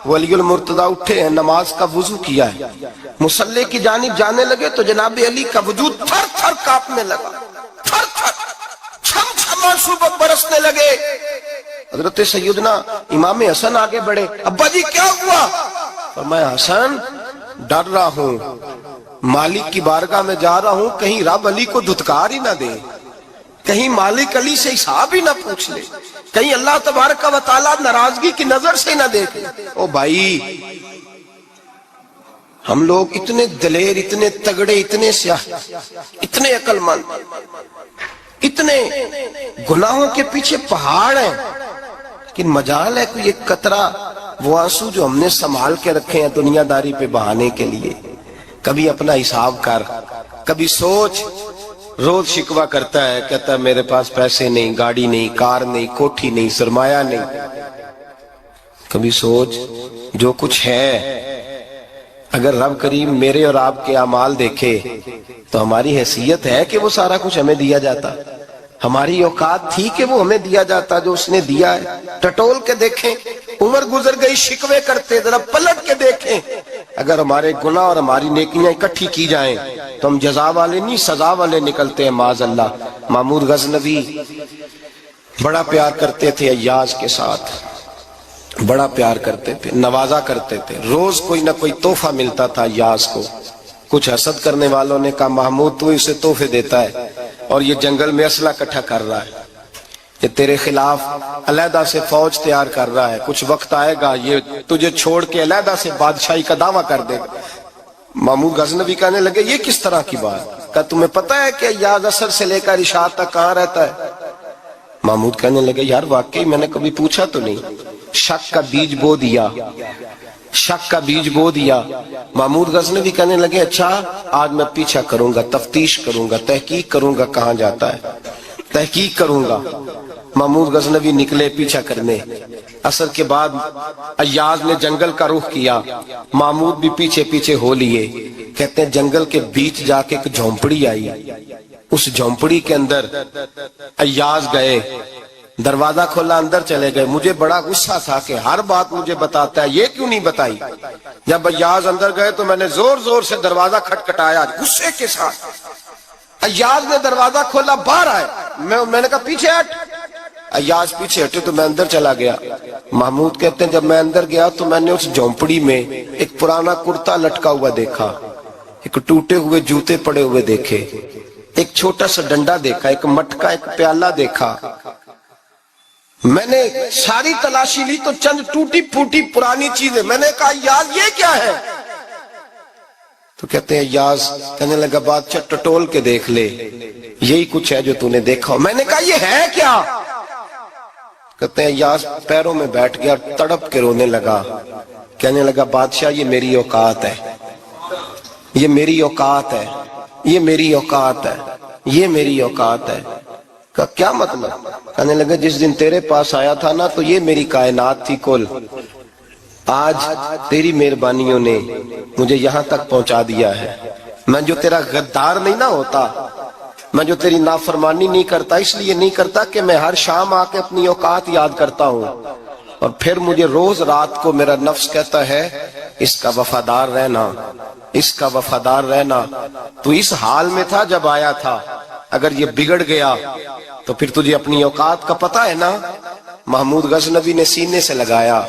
ولی المرتضی اٹھے ہیں، نماز کا وضو کیا ہے، مصلی کی جانب جانے لگے تو جناب علی کا وجود تھر تھر کانپنے لگا، تھر تھر چھم چھم آنسو برسنے لگے. حضرت سیدنا امام حسن آگے بڑھے، ابا جی کیا ہوا؟ فرمایا حسن ڈر رہا ہوں، مالک کی بارگاہ میں جا رہا ہوں، کہیں رب علی کو دھتکار ہی نہ دے، کہیں مالک علی سے حساب ہی نہ پوچھ لے، کہیں اللہ تبارک و تعالیٰ ناراضگی کی نظر سے نہ دیکھے. او بھائی، ہم لوگ اتنے دلیر، اتنے تگڑے، اتنے سیاہ، اتنے عقل مند، اتنے گناہوں کے پیچھے پہاڑ ہیں، لیکن مجال ہے کوئی ایک قطرہ وہ آنسو جو ہم نے سنبھال کے رکھے ہیں دنیا داری پہ بہانے کے لیے. کبھی اپنا حساب کر، کبھی سوچ. روز شکوہ کرتا ہے، کہتا ہے میرے پاس پیسے نہیں، گاڑی نہیں، کار نہیں، کوٹھی نہیں، سرمایہ نہیں. کبھی سوچ جو کچھ ہے، اگر رب کریم میرے اور آپ کے اعمال دیکھے تو ہماری حیثیت ہے کہ وہ سارا کچھ ہمیں دیا جاتا، ہماری اوقات تھی کہ وہ ہمیں دیا جاتا جو اس نے دیا ہے. ٹٹول کے دیکھیں، عمر گزر گئی، شکوے کرتے، ذرا پلٹ کے دیکھیں. اگر ہمارے گناہ اور ہماری نیکیاں اکٹھی کی جائیں تو ہم جزا والے نہیں سزا والے نکلتے ہیں معاذ اللہ. محمود غزنوی بڑا پیار کرتے تھے ایاز کے ساتھ، بڑا پیار کرتے تھے، نوازا کرتے تھے. روز کوئی نہ کوئی تحفہ ملتا تھا ایاز کو. کچھ حسد کرنے والوں نے کہا محمود تو اسے تحفے دیتا ہے اور یہ جنگل میں اسلحہ اکٹھا کر رہا ہے، یہ تیرے خلاف علیحدہ سے فوج تیار کر رہا ہے، کچھ وقت آئے گا یہ تجھے چھوڑ کے علیحدہ سے بادشاہی کا دعویٰ کر دے گا. محمود غزنوی کہنے لگے یہ کس طرح کی بات؟ کہا تمہیں پتہ ہے کہ ایاز اثر سے لے کر عشاء تک کہاں رہتا ہے؟ محمود کہنے لگے یار واقعی میں نے کبھی پوچھا تو نہیں. شک کا بیج بو دیا، شک کا بیج بو دیا. محمود غزنوی کہنے لگے اچھا آج میں پیچھا کروں گا، تفتیش کروں گا، تحقیق کروں گا کہاں جاتا ہے، تحقیق کروں گا. محمود غزنوی نکلے پیچھا کرنے. عصر کے بعد ایاز نے جنگل کا رخ کیا، محمود بھی پیچھے پیچھے ہو لیے. کہتے ہیں جنگل کے بیچ جا کے ایک جھونپڑی آئی، اس جھونپڑی کے اندر ایاز گئے، دروازہ کھولا، اندر چلے گئے. مجھے بڑا غصہ تھا کہ ہر بات مجھے بتاتا ہے، یہ کیوں نہیں بتائی؟ جب ایاز اندر گئے تو میں نے زور زور سے دروازہ کھٹکھٹایا غصے کے ساتھ. ایاز نے دروازہ کھولا، باہر آئے. میں نے کہا پیچھے ہٹ. ایاز پیچھے ہٹے تو میں اندر چلا گیا. محمود کہتے ہیں جب میں اندر گیا تو میں نے اس جھونپڑی میں ایک پرانا کرتا لٹکا ہوا دیکھا، ایک ٹوٹے ہوئے جوتے پڑے ہوئے دیکھے، ایک چھوٹا سا ڈنڈا دیکھا، ایک مٹکا، ایک پیالہ دیکھا. میں نے ساری تلاشی لی تو چند ٹوٹی پھوٹی پرانی چیزیں. میں نے کہا ایاز یہ کیا ہے؟ تو کہتے ہیں ایاز کہنے لگا بادشاہ ٹٹول کے دیکھ لے، یہی کچھ ہے جو تو نے دیکھا. میں نے کہا یہ ہے کیا؟ کہتے ہیں ایاز پیروں میں بیٹھ گیا، تڑپ کے رونے لگا. کہنے لگا بادشاہ یہ میری اوقات ہے، یہ میری اوقات ہے، یہ میری اوقات ہے، یہ میری اوقات ہے. کہا کیا مطلب؟ کہنے لگا جس دن تیرے پاس آیا تھا نا تو یہ میری کائنات تھی کل. آج تیری مہربانیوں نے مجھے یہاں تک پہنچا دیا ہے. میں جو تیرا غدار نہیں نہ ہوتا، میں جو تیری نافرمانی نہیں کرتا، اس لیے نہیں کرتا کہ میں ہر شام آ کے اپنی اوقات یاد کرتا ہوں اور پھر مجھے روز رات کو میرا نفس کہتا ہے اس کا وفادار رہنا، اس کا وفادار رہنا. تو اس حال میں تھا جب آیا تھا، اگر یہ بگڑ گیا تو پھر تجھے اپنی اوقات کا پتہ ہے نا. محمود غزنوی نے سینے سے لگایا.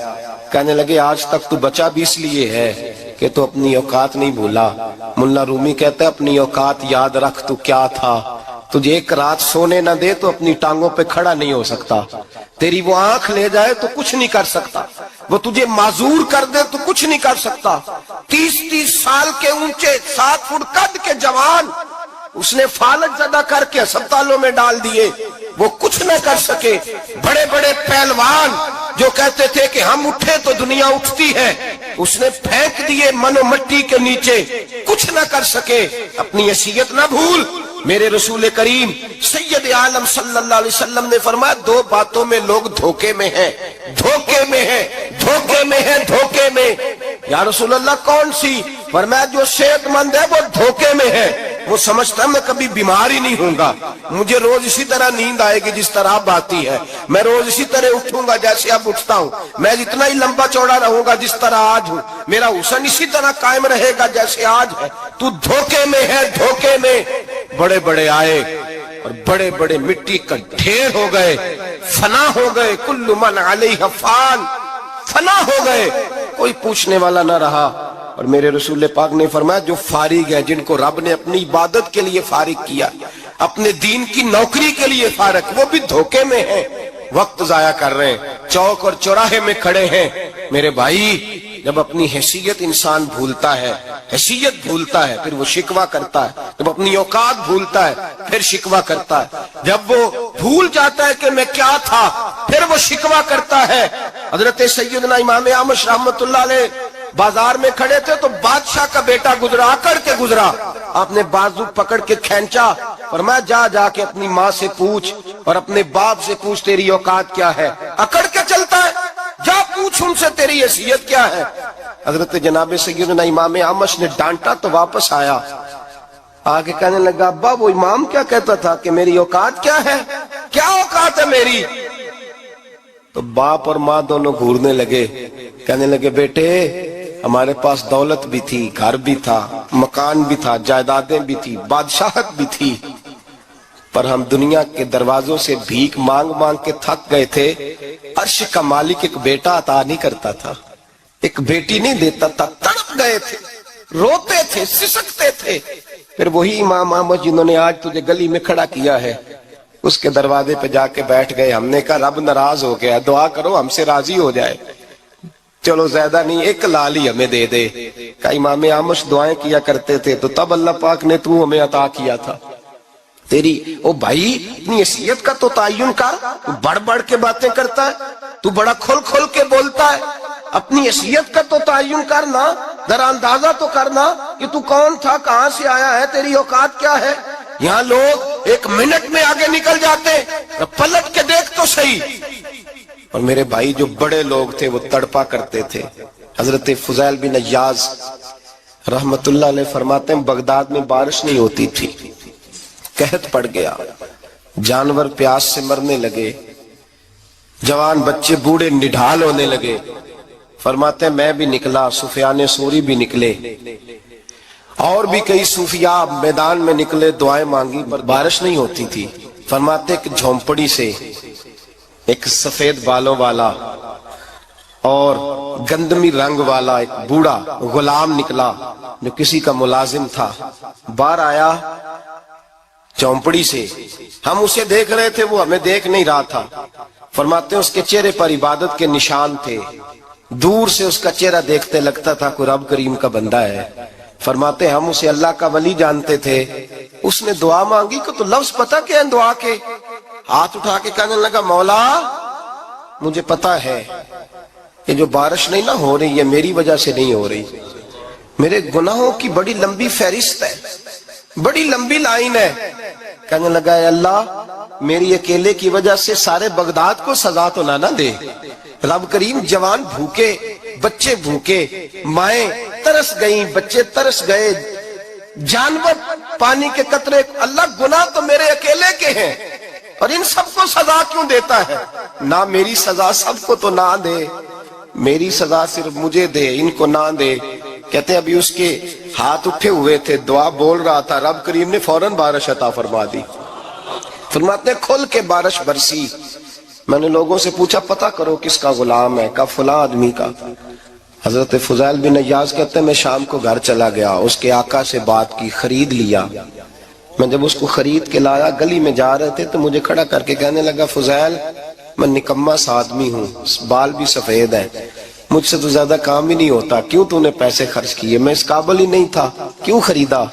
کہنے لگے آج تک تو بچا بھی اس لیے ہے کہ تو اپنی اوقات نہیں بھولا. ملا رومی کہتا ہے اپنی اوقات یاد رکھ، تو کیا تھا. تجھے ایک رات سونے نہ دے تو اپنی ٹانگوں پہ کھڑا نہیں ہو سکتا. تیری وہ آنکھ لے جائے تو کچھ نہیں کر سکتا، وہ تجھے معذور کر دے تو کچھ نہیں کر سکتا. 30 سال کے اونچے 7 فٹ قد کے جوان اس نے فالج زدہ کر کے ہسپتالوں میں ڈال دیے، وہ کچھ نہ کر سکے. بڑے بڑے پہلوان جو کہتے تھے کہ ہم اٹھے تو دنیا اٹھتی ہے، اس نے پھینک دیے من و مٹی کے نیچے، کچھ نہ کر سکے. اپنی حیثیت نہ بھول، میرے رسول کریم سید عالم صلی اللہ علیہ وسلم نے فرمایا دو باتوں میں لوگ دھوکے میں ہیں، دھوکے میں ہیں، دھوکے میں ہیں، دھوکے میں۔ یا رسول اللہ کون سی؟ فرمایا جو صحت مند ہے وہ دھوکے میں ہے، وہ سمجھتا ہے میں کبھی بیمار ہی نہیں ہوں گا، مجھے روز اسی طرح نیند آئے گی جس طرح اب آتی ہے، میں روز اسی طرح اٹھوں گا جیسے اب اٹھتا ہوں، میں اتنا ہی لمبا چوڑا رہوں گا جس طرح آج ہوں، میرا حسن اسی طرح قائم رہے گا جیسے آج ہے۔ تو دھوکے میں ہے، دھوکے میں۔ بڑے بڑے آئے اور بڑے بڑے مٹی کا ڈھیر ہو گئے، فنا ہو گئے، کل من علیہ فان، فنا ہو گئے، کوئی پوچھنے والا نہ رہا۔ اور میرے رسول پاک نے فرمایا جو فارغ ہیں، جن کو رب نے اپنی عبادت کے لیے فارغ کیا، اپنے دین کی نوکری کے لیے فارغ، وہ بھی دھوکے میں ہیں، وقت ضائع کر رہے ہیں، چوک اور چوراہے میں کھڑے ہیں۔ میرے بھائی جب اپنی حیثیت انسان بھولتا ہے، حیثیت بھولتا ہے، پھر وہ شکوہ کرتا ہے، جب اپنی اوقات بھولتا ہے پھر شکوہ کرتا ہے، جب وہ بھول جاتا ہے کہ میں کیا تھا پھر وہ شکوہ کرتا ہے۔ حضرت سیدنا امام اعمش رحمت اللہ علیہ بازار میں کھڑے تھے تو بادشاہ کا بیٹا گزرا، اکڑ کے گزرا، آپ نے بازو پکڑ کے کھینچا، فرمایا جا کے اپنی ماں سے پوچھ اور اپنے باپ سے پوچھ تیری اوقات کیا ہے۔ اکڑ کے چلتا ہے، جا پوچھ ان سے تیری حیثیت کیا ہے۔ حضرت جناب سیدنا امام اعمش نے ڈانٹا تو واپس آیا، آگے کہنے لگا ابا وہ امام کیا کہتا تھا کہ میری اوقات کیا ہے، کیا اوقات ہے میری؟ تو باپ اور ماں دونوں گھورنے لگے، کہنے لگے بیٹے ہمارے پاس دولت بھی تھی، گھر بھی تھا، مکان بھی تھا، جائیدادیں بھی تھی، بادشاہت بھی تھی، پر ہم دنیا کے دروازوں سے بھیک مانگ مانگ کے تھک گئے تھے۔ عرش کا مالک ایک بیٹا عطا نہیں کرتا تھا، ایک بیٹی نہیں دیتا تھا، تڑپ گئے تھے، روتے تھے، سسکتے تھے۔ پھر وہی امام احمد جنہوں نے آج تجھے گلی میں کھڑا کیا ہے اس کے دروازے پہ جا کے بیٹھ گئے۔ ہم نے کہا رب ناراض ہو گیا، دعا کرو ہم سے راضی ہو جائے، چلو زیادہ نہیں ایک لال ہی ہمیں دے دے۔ کہ امام اعمش دعائیں کیا کرتے تھے تو تب اللہ پاک نے تو ہمیں عطا کیا تھا۔ تیری او بھائی اپنی حیثیت کا تو تعین کر، تو بڑھ بڑھ کے باتیں کرتا ہے، تو بڑا کھل کھل کے بولتا ہے، اپنی حیثیت کا تو تعین کرنا، ذرا اندازہ تو کرنا کہ تو کون تھا، کہاں سے آیا ہے، تیری اوقات کیا ہے۔ یہاں لوگ ایک منٹ میں آگے نکل جاتے، پلٹ کے دیکھ تو صحیح۔ اور میرے بھائی جو بڑے لوگ تھے وہ تڑپا کرتے تھے۔ حضرت فضیل بن عیاض رحمت اللہ علیہ فرماتے ہیں بغداد میں بارش نہیں ہوتی تھی، قحط پڑ گیا، جانور پیاس سے مرنے لگے، جوان بچے بوڑھے نڈھال ہونے لگے۔ فرماتے ہیں میں بھی نکلا، سفیان ثوری بھی نکلے، اور بھی کئی صوفیاء میدان میں نکلے، دعائیں مانگی پر بارش نہیں ہوتی تھی۔ فرماتے ایک جھونپڑی سے ایک سفید بالوں والا اور گندمی رنگ والا ایک بوڑھا غلام نکلا جو کسی کا ملازم تھا، باہر آیا چونپڑی سے، ہم اسے دیکھ رہے تھے وہ ہمیں دیکھ نہیں رہا تھا۔ فرماتے ہیں اس کے چہرے پر عبادت کے نشان تھے، دور سے اس کا چہرہ دیکھتے لگتا تھا کوئی رب کریم کا بندہ ہے۔ فرماتے ہم اسے اللہ کا ولی جانتے تھے۔ اس نے دعا مانگی کہ تو لفظ پتہ کیا ہے دعا کے؟ ہاتھ اٹھا کے کہنے لگا مولا مجھے پتا ہے کہ جو بارش نہیں نہ ہو رہی ہے میری وجہ سے نہیں ہو رہی، میرے گناہوں کی بڑی لمبی فہرست ہے، بڑی لمبی لائن ہے۔ کہنے لگا اے اللہ میری اکیلے کی وجہ سے سارے بغداد کو سزا تو نہ دے۔ رب کریم جوان بھوکے، بچے بھوکے، مائیں ترس گئیں، بچے ترس گئے، جانور پانی کے قطرے، اللہ گناہ تو میرے اکیلے کے ہیں اور ان سب کو سزا کیوں دیتا ہے؟ نہ میری سزا سب کو تو نہ دے، میری سزا صرف مجھے دے، ان کو نہ دے۔ کہتے ہیں ابھی اس کے ہاتھ اٹھے ہوئے تھے، دعا بول رہا تھا، رب کریم نے فوراً بارش عطا فرما دی۔ فرماتے ہیں کھل کے بارش برسی۔ میں نے لوگوں سے پوچھا پتہ کرو کس کا غلام ہے، کہا فلاں آدمی کا۔ حضرت فضیل بن عیاض کہتے ہیں میں شام کو گھر چلا گیا، اس کے آقا سے بات کی، خرید لیا۔ میں جب اس کو خرید کے لایا گلی میں جا رہے تھے تو مجھے کھڑا کر کے کہنے لگا فضیل میں نکما سا آدمی ہوں، بال بھی سفید ہیں، مجھ سے تو زیادہ کام ہی نہیں ہوتا، کیوں تو نے پیسے خرچ کیے؟ میں اس قابل ہی نہیں تھا، کیوں خریدا؟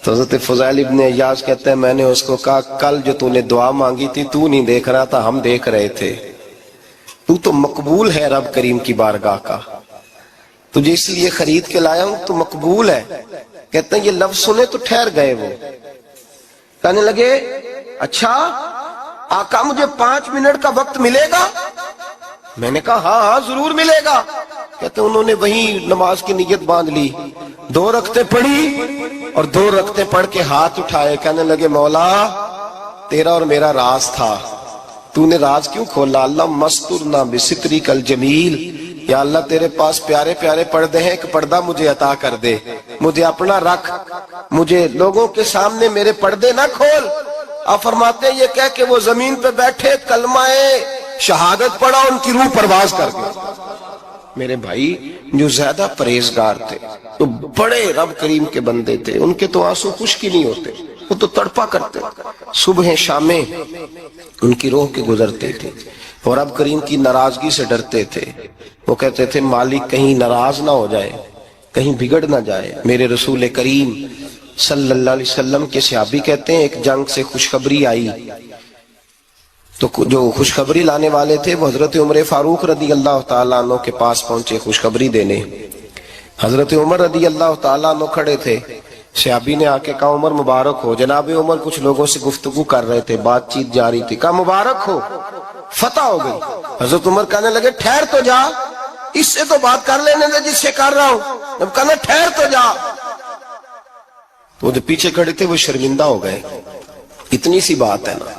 تو حضرت فضیل ابن عیاض کہتے ہیں میں نے اس کو کہا کل جو تو نے دعا مانگی تھی تو نہیں دیکھ رہا تھا، ہم دیکھ رہے تھے، تو مقبول ہے رب کریم کی بارگاہ کا، تجھے اس لیے خرید کے لایا ہوں، تو مقبول ہے۔ کہتے ہیں یہ لفظ سنے تو ٹھہر گئے وہ، کہنے لگے اچھا آقا مجھے 5 منٹ کا وقت ملے گا؟ میں نے کہا ہاں ہاں ضرور ملے گا۔ کہتے انہوں نے وہیں نماز کی نیت باندھ لی، 2 رکعتیں پڑھی اور 2 رکعتیں پڑھ کے ہاتھ اٹھائے، کہنے لگے مولا تیرا اور میرا راز تھا، تو نے راز کیوں کھولا؟ اللہ مسترنا بستری کل جمیل، یا اللہ تیرے پاس پیارے پیارے پردے ہیں، ایک پردہ مجھے عطا کر دے، مجھے اپنا رکھ، مجھے لوگوں کے سامنے میرے پردے نہ کھول۔ آپ فرماتے ہیں یہ کہہ کہ وہ زمین پہ بیٹھے کلمہ شہادت پڑھا، ان کی روح پرواز کر گئی۔ میرے بھائی جو زیادہ پرہیزگار تھے، تو بڑے رب کریم کے بندے تھے، ان کے تو آنسو خشک ہی نہیں ہوتے، وہ تو تڑپا کرتے، صبح شامیں ان کی روح کے گزرتے تھے، اور رب کریم کی ناراضگی سے ڈرتے تھے۔ وہ کہتے تھے مالک کہیں ناراض نہ ہو جائے، کہیں بگڑ نہ جائے۔ میرے رسول کریم صلی اللہ علیہ وسلم کے صحابی کہتے ہیں ایک جنگ سے خوشخبری آئی، تو جو خوشخبری لانے والے تھے وہ حضرت عمر فاروق رضی اللہ تعالیٰ عنہ کے پاس پہنچے خوشخبری دینے۔ حضرت عمر رضی اللہ تعالیٰ عنہ کھڑے تھے، صحابی نے آ کے کہا عمر مبارک ہو۔ جناب عمر کچھ لوگوں سے گفتگو کر رہے تھے، بات چیت جاری تھی، کہا مبارک ہو، فتح ہو گئی۔ حضرت عمر کہنے لگے ٹھہر تو جا، اس سے تو بات کر لینے دے جس سے کر رہا ہوں۔ جب کہنا ٹھہر تو جا، وہ جو پیچھے کھڑے تھے وہ شرمندہ ہو گئے، اتنی سی بات ہے نا،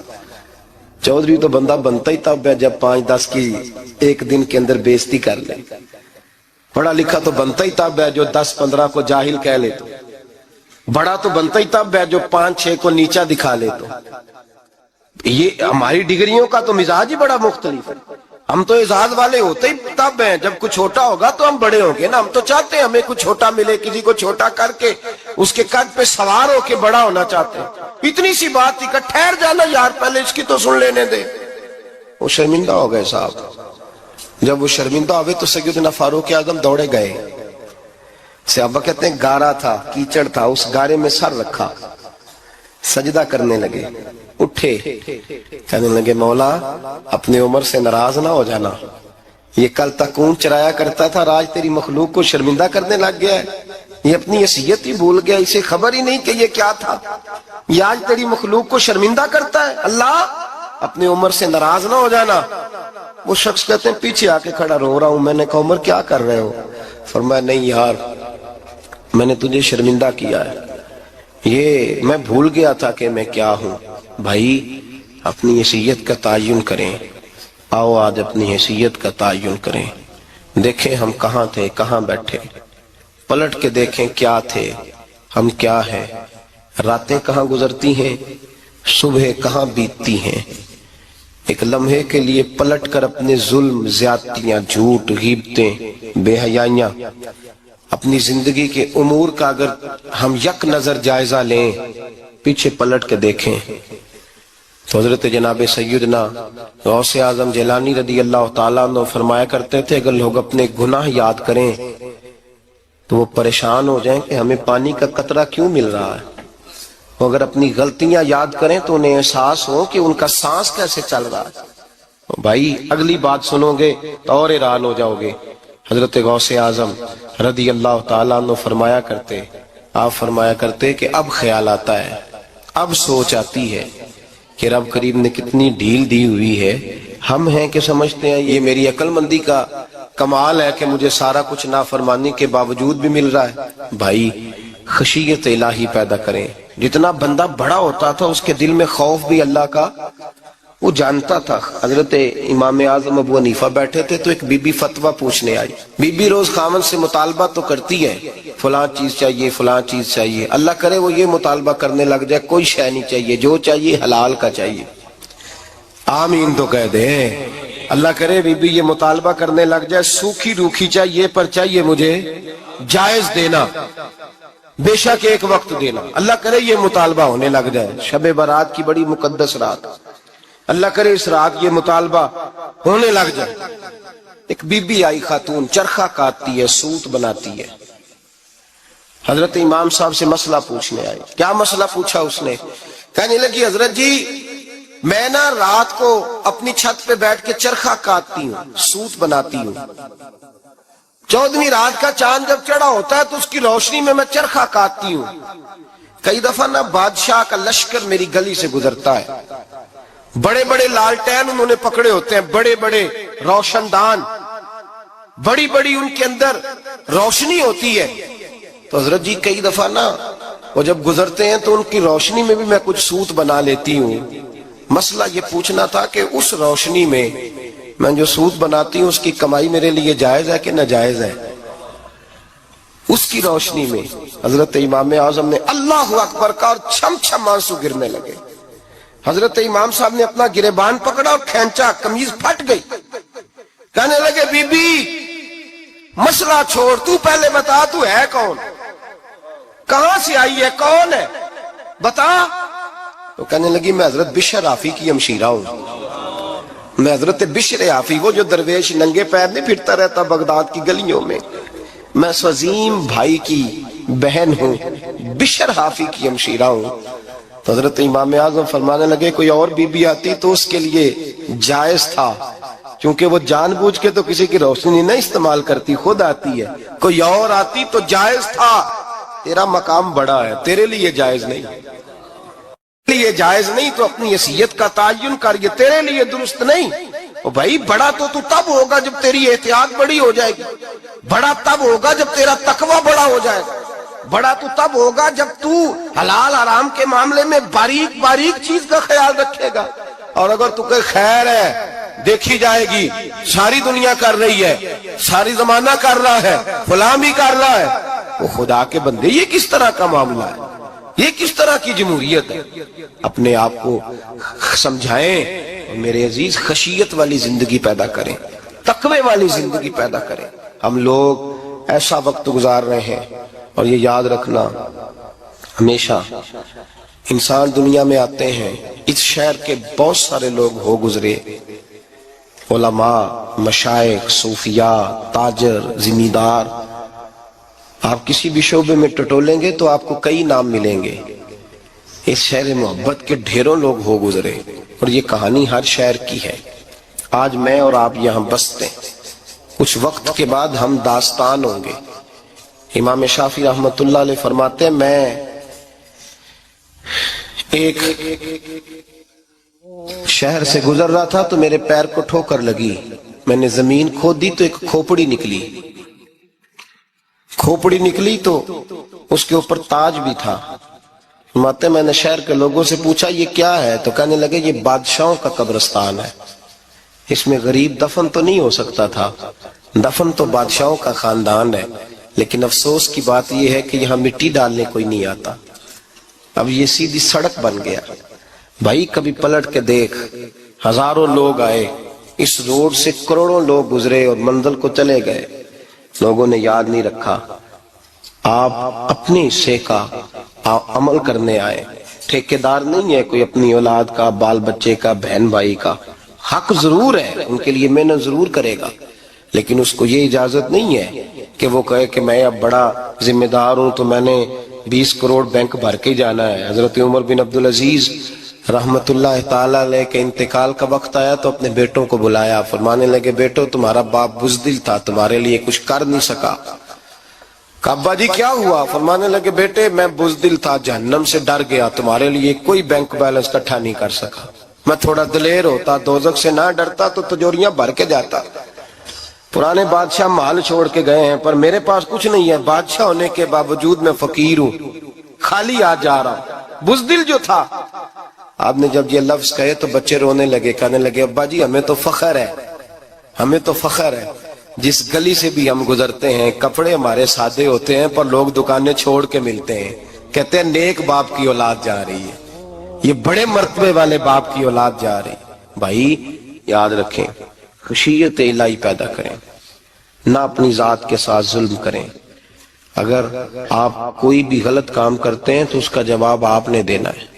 چودھری تو بندہ بنتا ہی تب ہے جب 5-10 کی ایک دن کے اندر بےزتی کر لے، پڑھا لکھا تو بنتا ہی تب ہے جو 10-15 کو جاہل کہہ لے، تو بڑا تو بنتا ہی تب ہے جو 5-6 کو نیچا دکھا لے۔ تو یہ ہماری ڈگریوں کا تو مزاج ہی بڑا مختلف ہے، ہم تو اعزاز والے ہوتے ہی تب ہیں جب کچھ چھوٹا ہوگا تو ہم بڑے ہوں گے نا، ہم تو چاہتے ہیں ہمیں کچھ چھوٹا ملے، کسی کو چھوٹا کر کے اس کے قد پہ سوار ہو کے بڑا ہونا چاہتے ہیں۔ اتنی سی بات تھی کہ ٹھہر جانا یار پہلے اس کی تو سن لینے دے۔ وہ شرمندہ ہو گئے صاحب، جب وہ شرمندہ ہوئے تو سیدنا فاروق اعظم دوڑے گئے، صحابہ کہتے ہیں گارا تھا، کیچڑ تھا، اس گارے میں سر رکھا، سجدہ کرنے لگے، اٹھے، کہنے لگے مولا اپنے عمر سے ناراض نہ ہو جانا، یہ کل تک اونٹ چرایا کرتا تھا، آج تیری مخلوق کو شرمندہ کرنے لگ گیا ہے، یہ اپنی حیثیت ہی بھول گیا، اسے خبر ہی نہیں کہ یہ کیا تھا، یہ آج تیری مخلوق کو شرمندہ کرتا ہے۔ اللہ اپنے عمر سے ناراض نہ ہو جانا۔ وہ شخص کہتے ہیں پیچھے آ کے کھڑا رو رہا ہوں، میں نے کہا عمر کیا کر رہے ہو؟ فرمایا نہیں یار میں نے تجھے شرمندہ کیا ہے، یہ میں بھول گیا تھا کہ میں کیا ہوں۔ بھائی اپنی حیثیت کا تعین کریں، آؤ آج اپنی حیثیت کا تعین کریں، دیکھیں ہم کہاں تھے، کہاں بیٹھے، پلٹ کے دیکھیں کیا تھے، ہم کیا ہیں، راتیں کہاں گزرتی ہیں، صبح کہاں بیتتی ہیں۔ ایک لمحے کے لیے پلٹ کر اپنے ظلم، زیادتیاں، جھوٹ، غیبتیں، بے حیائیاں، اپنی زندگی کے امور کا اگر ہم یک نظر جائزہ لیں، پیچھے پلٹ کے دیکھیں تو حضرت جناب سیدنا غوث اعظم جیلانی رضی اللہ تعالیٰ عنہ فرمایا کرتے تھے اگر لوگ اپنے گناہ یاد کریں تو وہ پریشان ہو جائیں کہ ہمیں پانی کا قطرہ کیوں مل رہا ہے، وہ اگر اپنی غلطیاں یاد کریں تو انہیں احساس ہو کہ ان کا سانس کیسے چل رہا ہے۔ بھائی اگلی بات سنو گے تو اور حیران ہو جاؤ گے۔ حضرت غوث اعظم رضی اللہ تعالیٰ عنہ فرمایا کرتے، آپ فرمایا کرتے کہ اب خیال آتا ہے، اب سوچ آتی ہے کہ رب کریم نے کتنی ڈھیل دی ہوئی ہے، ہم ہیں کہ سمجھتے ہیں یہ میری عقل مندی کا کمال ہے کہ مجھے سارا کچھ نافرمانی کے باوجود بھی مل رہا ہے۔ بھائی خشیت الہی پیدا کریں، جتنا بندہ بڑا ہوتا تھا اس کے دل میں خوف بھی اللہ کا وہ جانتا تھا۔ حضرت امام اعظم ابو حنیفہ بیٹھے تھے تو ایک بی بی فتویٰ پوچھنے آئی، بی بی روز خامن سے مطالبہ تو کرتی ہے، فلاں چیز چاہیے، فلاں چیز چاہیے، اللہ کرے وہ یہ مطالبہ کرنے لگ جائے کوئی شے نہیں چاہیے، جو چاہیے حلال کا چاہیے، آمین تو کہہ دیں۔ اللہ کرے بی بی یہ مطالبہ کرنے لگ جائے سوکھی روکھی چاہیے پر چاہیے مجھے جائز دینا، بے شک ایک وقت دینا، اللہ کرے یہ مطالبہ ہونے لگ جائے، شب برات کی بڑی مقدس رات، اللہ کرے اس رات یہ مطالبہ ہونے لگ جائے۔ ایک بی بی آئی خاتون، چرخہ کاٹتی ہے، سوت بناتی ہے، حضرت امام صاحب سے مسئلہ پوچھنے آئی۔ کیا مسئلہ پوچھا اس نے؟ کہنے لگی حضرت جی میں نا رات کو اپنی چھت پہ بیٹھ کے چرخہ کاٹتی ہوں، سوت بناتی ہوں، 14ویں رات کا چاند جب چڑھا ہوتا ہے تو اس کی روشنی میں چرخہ کاٹتی ہوں، کئی دفعہ نا بادشاہ کا لشکر میری گلی سے گزرتا ہے، بڑے بڑے لالٹین انہوں نے پکڑے ہوتے ہیں، بڑے بڑے روشن دان، بڑی بڑی ان کے اندر روشنی ہوتی ہے. تو حضرت جی کئی دفعہ نا وہ جب گزرتے ہیں تو ان کی روشنی میں بھی میں کچھ سوت بنا لیتی ہوں. مسئلہ یہ پوچھنا تھا کہ اس روشنی میں جو سوت بناتی ہوں اس کی کمائی میرے لیے جائز ہے کہ ناجائز ہے؟ اس کی روشنی میں حضرت امام اعظم نے اللہ اکبر کہا اور چھم چھم آنسو گرنے لگے. حضرت امام صاحب نے اپنا گریبان پکڑا اور کھینچا، قمیض پھٹ گئی. کہنے لگے بی بی مسئلہ چھوڑ، تو پہلے بتا تو ہے کون، کہاں سے آئی ہے، کون ہے بتا. تو کہنے لگی میں حضرت بشر حافی کی ہمشیرہ ہوں، میں حضرت بشر حافی، وہ جو درویش ننگے پیر نہیں پھرتا رہتا بغداد کی گلیوں میں، میں عظیم بھائی کی بہن ہوں، بشر حافی کی ہمشیرہ ہوں. تو حضرت امام اعظم فرمانے لگے کوئی اور بی بی آتی تو اس کے لیے جائز تھا، کیونکہ وہ جان بوجھ کے تو کسی کی روشنی نہیں استعمال کرتی، خود آتی ہے. کوئی اور آتی تو جائز تھا، تیرا مقام بڑا ہے، تیرے لیے جائز نہیں، تیرے لیے جائز نہیں. تو اپنی حیثیت کا تعین کر، یہ تیرے لیے درست نہیں. او بھائی بڑا تو تب ہوگا جب تیری احتیاط بڑی ہو جائے گی، بڑا تب ہوگا جب تیرا تقوی بڑا ہو جائے گا، بڑا تو تب ہوگا جب تو حلال حرام کے معاملے میں باریک باریک چیز کا خیال رکھے گا. اور اگر تو کہ خیر ہے دیکھی جائے گی، ساری دنیا کر رہی ہے، ساری زمانہ کر رہا ہے، فلاں بھی کر رہا ہے، وہ خدا کے بندے یہ کس طرح کا معاملہ ہے، یہ کس طرح کی جمہوریت ہے؟ اپنے آپ کو سمجھائیں اور میرے عزیز خشیت والی زندگی پیدا کریں، تقوی والی زندگی پیدا کریں. ہم لوگ ایسا وقت گزار رہے ہیں، اور یہ یاد رکھنا ہمیشہ انسان دنیا میں آتے ہیں، اس شہر کے بہت سارے لوگ ہو گزرے، علماء، مشائخ، صوفیاء، تاجر، زمیندار. آپ کسی بھی شعبے میں ٹٹولیں گے تو آپ کو کئی نام ملیں گے. اس شہر محبت کے ڈھیروں لوگ ہو گزرے، اور یہ کہانی ہر شہر کی ہے. آج میں اور آپ یہاں بستے ہیں، کچھ وقت کے بعد ہم داستان ہوں گے. امام شافعی رحمت اللہ علیہ فرماتے ہیں میں ایک شہر سے گزر رہا تھا تو میرے پیر کو ٹھوکر لگی، میں نے زمین کھودی تو ایک کھوپڑی نکلی. کھوپڑی نکلی تو اس کے اوپر تاج بھی تھا. فرماتے میں نے شہر کے لوگوں سے پوچھا یہ کیا ہے؟ تو کہنے لگے یہ بادشاہوں کا قبرستان ہے، اس میں غریب دفن تو نہیں ہو سکتا تھا، دفن تو بادشاہوں کا خاندان ہے. لیکن افسوس کی بات یہ ہے کہ یہاں مٹی ڈالنے کوئی نہیں آتا، اب یہ سیدھی سڑک بن گیا. بھائی کبھی پلٹ کے دیکھ، ہزاروں لوگ آئے، اس روڈ سے کروڑوں لوگ گزرے اور منزل کو چلے گئے، لوگوں نے یاد نہیں رکھا. آپ اپنے حصے کا عمل کرنے آئے، ٹھیکیدار نہیں ہے کوئی اپنی اولاد کا، بال بچے کا، بہن بھائی کا. حق ضرور ہے، ان کے لیے محنت ضرور کرے گا، لیکن اس کو یہ اجازت نہیں ہے کہ وہ کہے کہ میں اب بڑا ذمہ دار ہوں تو میں نے 20 کروڑ بینک بھر کے جانا ہے. حضرت عمر بن عبدالعزیز رحمت اللہ تعالیٰ علیہ کے انتقال کا وقت آیا تو اپنے بیٹوں کو بلایا، فرمانے لگے بیٹو تمہارا باپ بزدل تھا، تمہارے لیے کچھ کر نہیں سکا. کہا ابا جی کیا ہوا؟ فرمانے لگے بیٹے میں بزدل تھا، جہنم سے ڈر گیا، تمہارے لیے کوئی بینک بیلنس اکٹھا نہیں کر سکا. میں تھوڑا دلیر ہوتا، دوزخ سے نہ ڈرتا تو تجوریاں بھر کے جاتا. پرانے بادشاہ محل چھوڑ کے گئے ہیں پر میرے پاس کچھ نہیں ہے، بادشاہ ہونے کے باوجود میں فقیر ہوں، خالی آ جا رہا ہوں. بزدل جو تھا. آپ نے جب یہ لفظ کہے تو بچے رونے لگے، کہنے لگے ابا جی ہمیں تو فخر ہے، ہمیں تو فخر ہے. جس گلی سے بھی ہم گزرتے ہیں کپڑے ہمارے سادے ہوتے ہیں پر لوگ دکانیں چھوڑ کے ملتے ہیں، کہتے ہیں نیک باپ کی اولاد جا رہی ہے، یہ بڑے مرتبے والے باپ کی اولاد جا رہی. بھائی یاد رکھیں خشیت الہی پیدا کریں، نہ اپنی ذات کے ساتھ ظلم کریں. اگر آپ کوئی بھی غلط کام کرتے ہیں تو اس کا جواب آپ نے دینا ہے.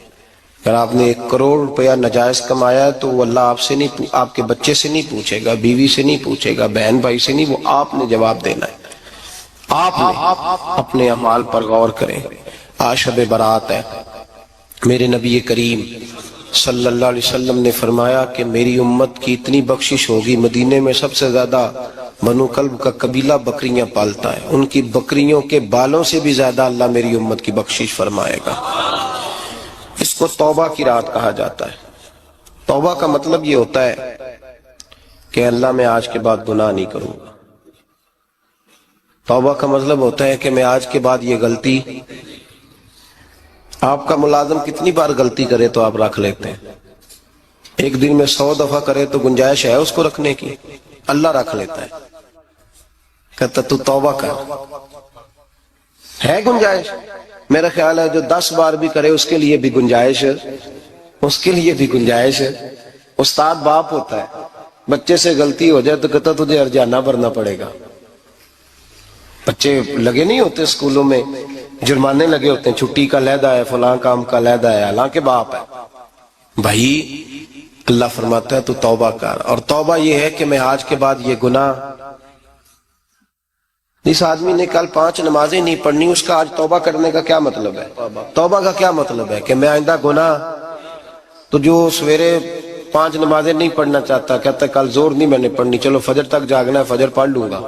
اگر آپ نے 1 کروڑ روپیہ ناجائز کمایا ہے تو وہ اللہ آپ سے نہیں، آپ کے بچے سے نہیں پوچھے گا، بیوی سے نہیں پوچھے گا، بہن بھائی سے نہیں، وہ آپ نے جواب دینا ہے. آپ نے اپنے اعمال پر غور کریں. آج شب برات ہے. میرے نبی کریم صلی اللہ علیہ وسلم نے فرمایا کہ میری امت کی اتنی بخشش ہوگی، مدینے میں سب سے زیادہ بنو کلب کا قبیلہ بکریاں پالتا ہے، ان کی بکریوں کے بالوں سے بھی زیادہ اللہ میری امت کی بخشش فرمائے گا۔ اس کو توبہ کی رات کہا جاتا ہے۔ توبہ کا مطلب یہ ہوتا ہے کہ اللہ میں آج کے بعد گناہ نہیں کروں گا۔ توبہ کا مطلب ہوتا ہے کہ میں آج کے بعد یہ غلطی، آپ کا ملازم کتنی بار غلطی کرے تو آپ رکھ لیتے ہیں؟ ایک دن میں 100 دفعہ کرے تو گنجائش ہے اس کو رکھنے کی؟ اللہ رکھ لیتا ہے، کہتا تو توبہ کر، ہے گنجائش؟ میرا خیال ہے جو 10 بار بھی کرے اس کے لیے بھی گنجائش ہے، اس کے لیے بھی گنجائش ہے۔ استاد باپ ہوتا ہے، بچے سے غلطی ہو جائے تو کہتا تجھے ارجانہ بھرنا پڑے گا۔ بچے لگے نہیں ہوتے اسکولوں میں، جرمانے لگے ہوتے ہیں، چھٹی کا علیحدہ ہے، فلاں کام کا علیحدہ ہے، حالانکہ باپ ہے۔ بھائی اللہ فرماتا ہے تو توبہ کر، اور توبہ یہ ہے کہ میں آج کے بعد یہ گناہ، جس آدمی نے کل 5 نمازیں نہیں پڑھنی اس کا آج توبہ کرنے کا کیا مطلب ہے؟ توبہ کا کیا مطلب ہے کہ میں آئندہ گناہ، تو جو سویرے 5 نمازیں نہیں پڑھنا چاہتا کہتا کل زور نہیں میں نے پڑھنی، چلو فجر تک جاگنا ہے فجر پڑھ لوں گا،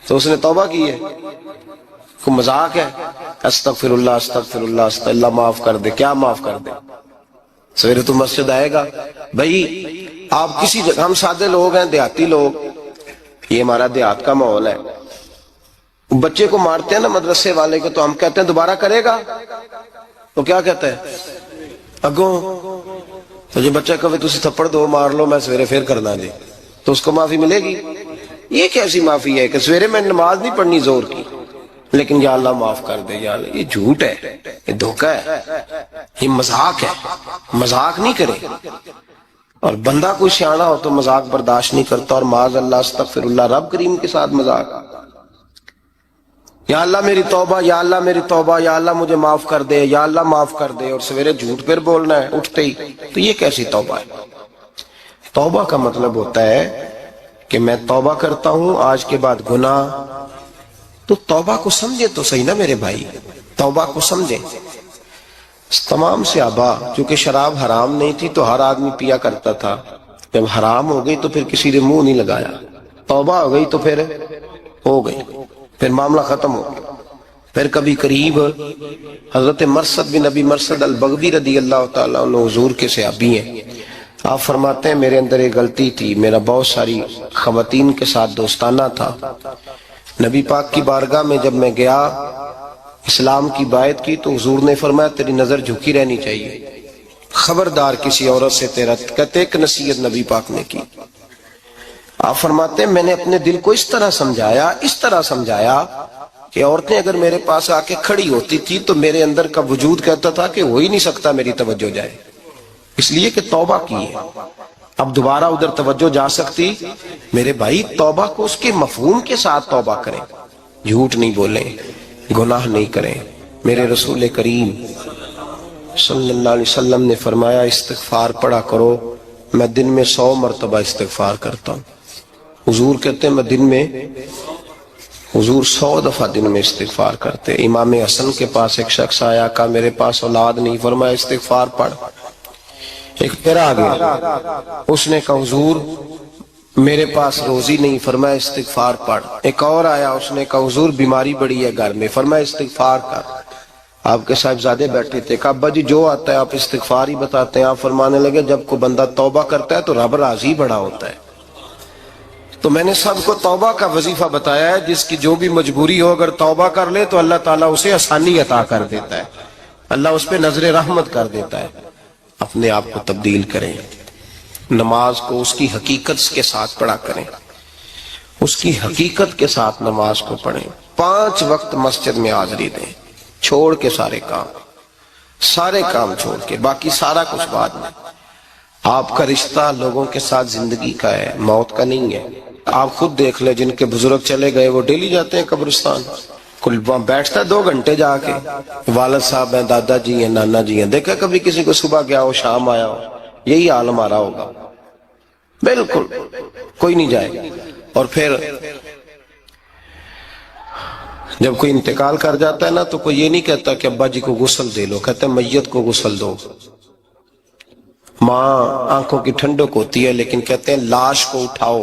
تو اس نے توبہ کی ہے؟ کوئی مذاق ہے؟ استغفر اللہ استغفر اللہ استغفر اللہ، معاف کر دے، کیا معاف کر دے؟ سویرے تو مسجد آئے گا بھائی، آپ کسی جگہ، ہم سادے لوگ ہیں، دیہاتی لوگ، یہ ہمارا دیہات کا ماحول ہے، بچے کو مارتے ہیں نا مدرسے والے کو تو ہم کہتے ہیں دوبارہ کرے گا، تو کیا کہتے ہیں اگوں، تو جو بچہ کہے تسی تھپڑ دو مار لو میں سویرے پھر کرنا جی، تو اس کو معافی ملے گی؟ یہ کیسی معافی ہے کہ سویرے میں نماز نہیں پڑھنی زور کی لیکن یا اللہ معاف کر دے یا اللہ؟ یہ جھوٹ ہے، یہ دھوکہ ہے، یہ مذاق ہے، مذاق نہیں کرے۔ اور بندہ کوئی سیاںا ہو تو مذاق برداشت نہیں کرتا، اور معاذ اللہ استغفر اللہ، رب کریم کے ساتھ مذاق، یا اللہ میری توبہ، یا اللہ میری توبہ، یا اللہ مجھے معاف کر دے، یا اللہ معاف کر دے، اور سویرے جھوٹ پھر بولنا ہے اٹھتے ہی، تو یہ کیسی توبہ ہے؟ توبہ کا مطلب ہوتا ہے کہ میں توبہ کرتا ہوں آج کے بعد گناہ، تو توبہ کو سمجھے تو صحیح نا میرے بھائی، توبہ کو سمجھیں۔ تمام صحابہ، چونکہ شراب حرام نہیں تھی تو ہر آدمی پیا کرتا تھا، جب حرام ہو گئی تو پھر کسی نے منہ نہیں لگایا، توبہ ہو گئی تو پھر ہو گئی، پھر معاملہ ختم ہو گیا۔ پھر کبھی قریب حضرت مرثد بن ابی مرثد البغوی رضی اللہ تعالیٰ عنہ، حضور کے صحابی ہیں، آپ فرماتے ہیں میرے اندر ایک غلطی تھی، میرا بہت ساری خواتین کے ساتھ دوستانہ تھا، نبی پاک کی بارگاہ میں جب میں گیا اسلام کی بائعت کی تو حضور نے فرمایا تیری نظر جھکی رہنی چاہیے، خبردار کسی عورت سے تیرا، کہتے ایک نصیحت نبی پاک نے کی۔ آپ فرماتے ہیں میں نے اپنے دل کو اس طرح سمجھایا کہ عورتیں اگر میرے پاس آ کے کھڑی ہوتی تھی تو میرے اندر کا وجود کہتا تھا کہ ہو ہی نہیں سکتا میری توجہ جائے، اس لیے کہ توبہ کی ہے، اب دوبارہ ادھر توجہ جا سکتی؟ میرے بھائی توبہ کو اس کے مفہوم کے ساتھ توبہ کریں، جھوٹ نہیں بولیں، گناہ نہیں کریں۔ میرے رسول کریم صلی اللہ علیہ وسلم نے فرمایا استغفار پڑھا کرو، میں دن میں 100 مرتبہ استغفار کرتا ہوں۔ حضور کہتے ہیں میں دن میں، حضور 100 دفعہ دن میں استغفار کرتے۔ امام حسن کے پاس ایک شخص آیا، کہا میرے پاس اولاد نہیں، فرمایا استغفار پڑھ۔ ایک پھر آ گیا، اس نے کہا حضور میرے پاس روزی نہیں، فرمایا استغفار پڑھ۔ ایک اور آیا، اس نے کہا حضور بیماری بڑی ہے گھر میں، فرمایا استغفار کر۔ آپ کے صاحبزادے بیٹھے تھے، کہا ابا جی جو آتا ہے آپ استغفار ہی بتاتے ہیں۔ آپ فرمانے لگے جب کوئی بندہ توبہ کرتا ہے تو رب راضی بڑا ہوتا ہے۔ تو میں نے سب کو توبہ کا وظیفہ بتایا ہے، جس کی جو بھی مجبوری ہو اگر توبہ کر لے تو اللہ تعالیٰ اسے آسانی عطا کر دیتا ہے، اللہ اس پہ نظر رحمت کر دیتا ہے۔ اپنے آپ کو تبدیل کریں، نماز کو اس کی حقیقت کے ساتھ پڑھا کریں، اس کی حقیقت کے ساتھ نماز کو پڑھیں، 5 وقت مسجد میں حاضری دیں، چھوڑ کے سارے کام چھوڑ کے، باقی سارا کچھ بعد میں۔ آپ کا رشتہ لوگوں کے ساتھ زندگی کا ہے، موت کا نہیں ہے۔ آپ خود دیکھ لیں، جن کے بزرگ چلے گئے وہ ڈیلی جاتے ہیں قبرستان، کل بیٹھتا ہے 2 گھنٹے جا کے، والد صاحب ہیں، دادا جی ہیں، نانا جی ہیں، دیکھا کبھی کسی کو صبح گیا ہو شام آیا ہو؟ یہی حال ہمارا ہوگا، بالکل کوئی نہیں جائے۔ اور پھر جب کوئی انتقال کر جاتا ہے نا تو کوئی یہ نہیں کہتا کہ ابا جی کو غسل دے لو، کہتے ہیں میت کو غسل دو۔ ماں آنکھوں کی ٹھنڈک ہوتی ہے لیکن کہتے ہیں لاش کو اٹھاؤ،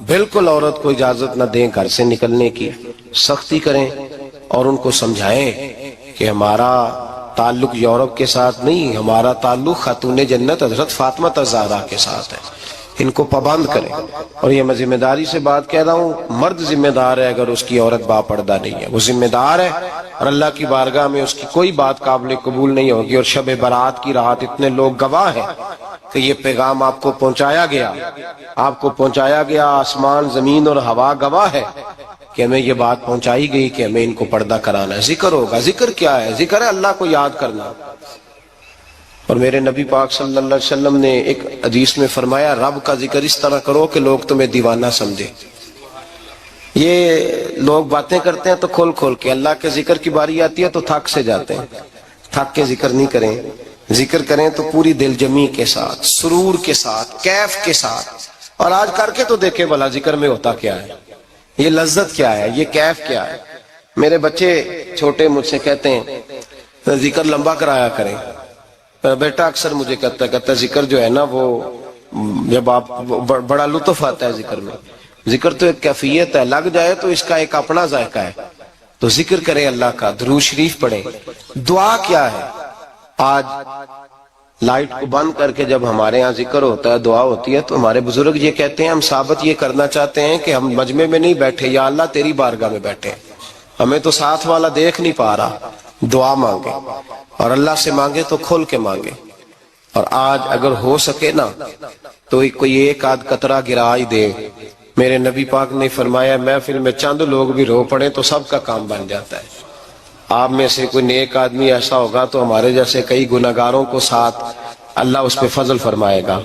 بالکل عورت کو اجازت نہ دیں گھر سے نکلنے کی، سختی کریں اور ان کو سمجھائیں کہ ہمارا تعلق یورپ کے ساتھ نہیں، ہمارا تعلق خاتون جنت حضرت فاطمہ الزہرا کے ساتھ ہے، ان کو پابند کریں۔ اور یہ میں ذمہ داری سے بات کہہ رہا ہوں، مرد ذمہ دار ہے اگر اس کی عورت باپردہ نہیں ہے، وہ ذمہ دار ہے، اور اللہ کی بارگاہ میں اس کی کوئی بات قابل قبول نہیں ہوگی۔ اور شب برات کی رات اتنے لوگ گواہ ہیں کہ یہ پیغام آپ کو پہنچایا گیا، آپ کو پہنچایا گیا، آسمان زمین اور ہوا گواہ ہے کہ ہمیں یہ بات پہنچائی گئی کہ ہمیں ان کو پردہ کرانا ہے۔ ذکر ہوگا، ذکر کیا ہے؟ ذکر ہے اللہ کو یاد کرنا۔ اور میرے نبی پاک صلی اللہ علیہ وسلم نے ایک حدیث میں فرمایا، رب کا ذکر اس طرح کرو کہ لوگ تمہیں دیوانہ سمجھے۔ یہ لوگ باتیں کرتے ہیں تو کھول کھول کے، اللہ کے ذکر کی باری آتی ہے تو تھک سے جاتے ہیں، تھک کے ذکر نہیں کریں، ذکر کریں تو پوری دل جمی کے ساتھ، سرور کے ساتھ، کیف کے ساتھ۔ اور آج کر کے تو دیکھیں بھلا ذکر میں ہوتا کیا ہے، یہ لذت کیا ہے، یہ کیف کیا ہے۔ میرے بچے چھوٹے مجھ سے کہتے ہیں ذکر لمبا کرایا کریں۔ بیٹا اکثر مجھے کہتا ہے ذکر جو ہے نا وہ جب آپ بڑا لطف آتا ہے ذکر میں، ذکر تو ایک کیفیت ہے، لگ جائے تو اس کا ایک اپنا ذائقہ ہے۔ تو ذکر کریں اللہ کا، درود شریف پڑھیں۔ دعا کیا ہے؟ آج لائٹ کو بند کر کے جب ہمارے ہاں ذکر ہوتا ہے، دعا ہوتی ہے، تو ہمارے بزرگ یہ کہتے ہیں، ہم ثابت یہ کرنا چاہتے ہیں کہ ہم مجمع میں نہیں بیٹھے، یا اللہ تیری بارگاہ میں بیٹھے، ہمیں تو ساتھ والا دیکھ نہیں پا رہا۔ دعا مانگے اور اللہ سے مانگے تو کھول کے مانگے۔ اور آج اگر ہو سکے نا تو کوئی ایک آدھ قطرہ گرا ہی دے۔ میرے نبی پاک نے فرمایا محفل میں چند لوگ بھی رو پڑے تو سب کا کام بن جاتا ہے۔ آپ میں سے کوئی نیک آدمی ایسا ہوگا تو ہمارے جیسے کئی گناہگاروں کو ساتھ اللہ اس پہ فضل فرمائے گا۔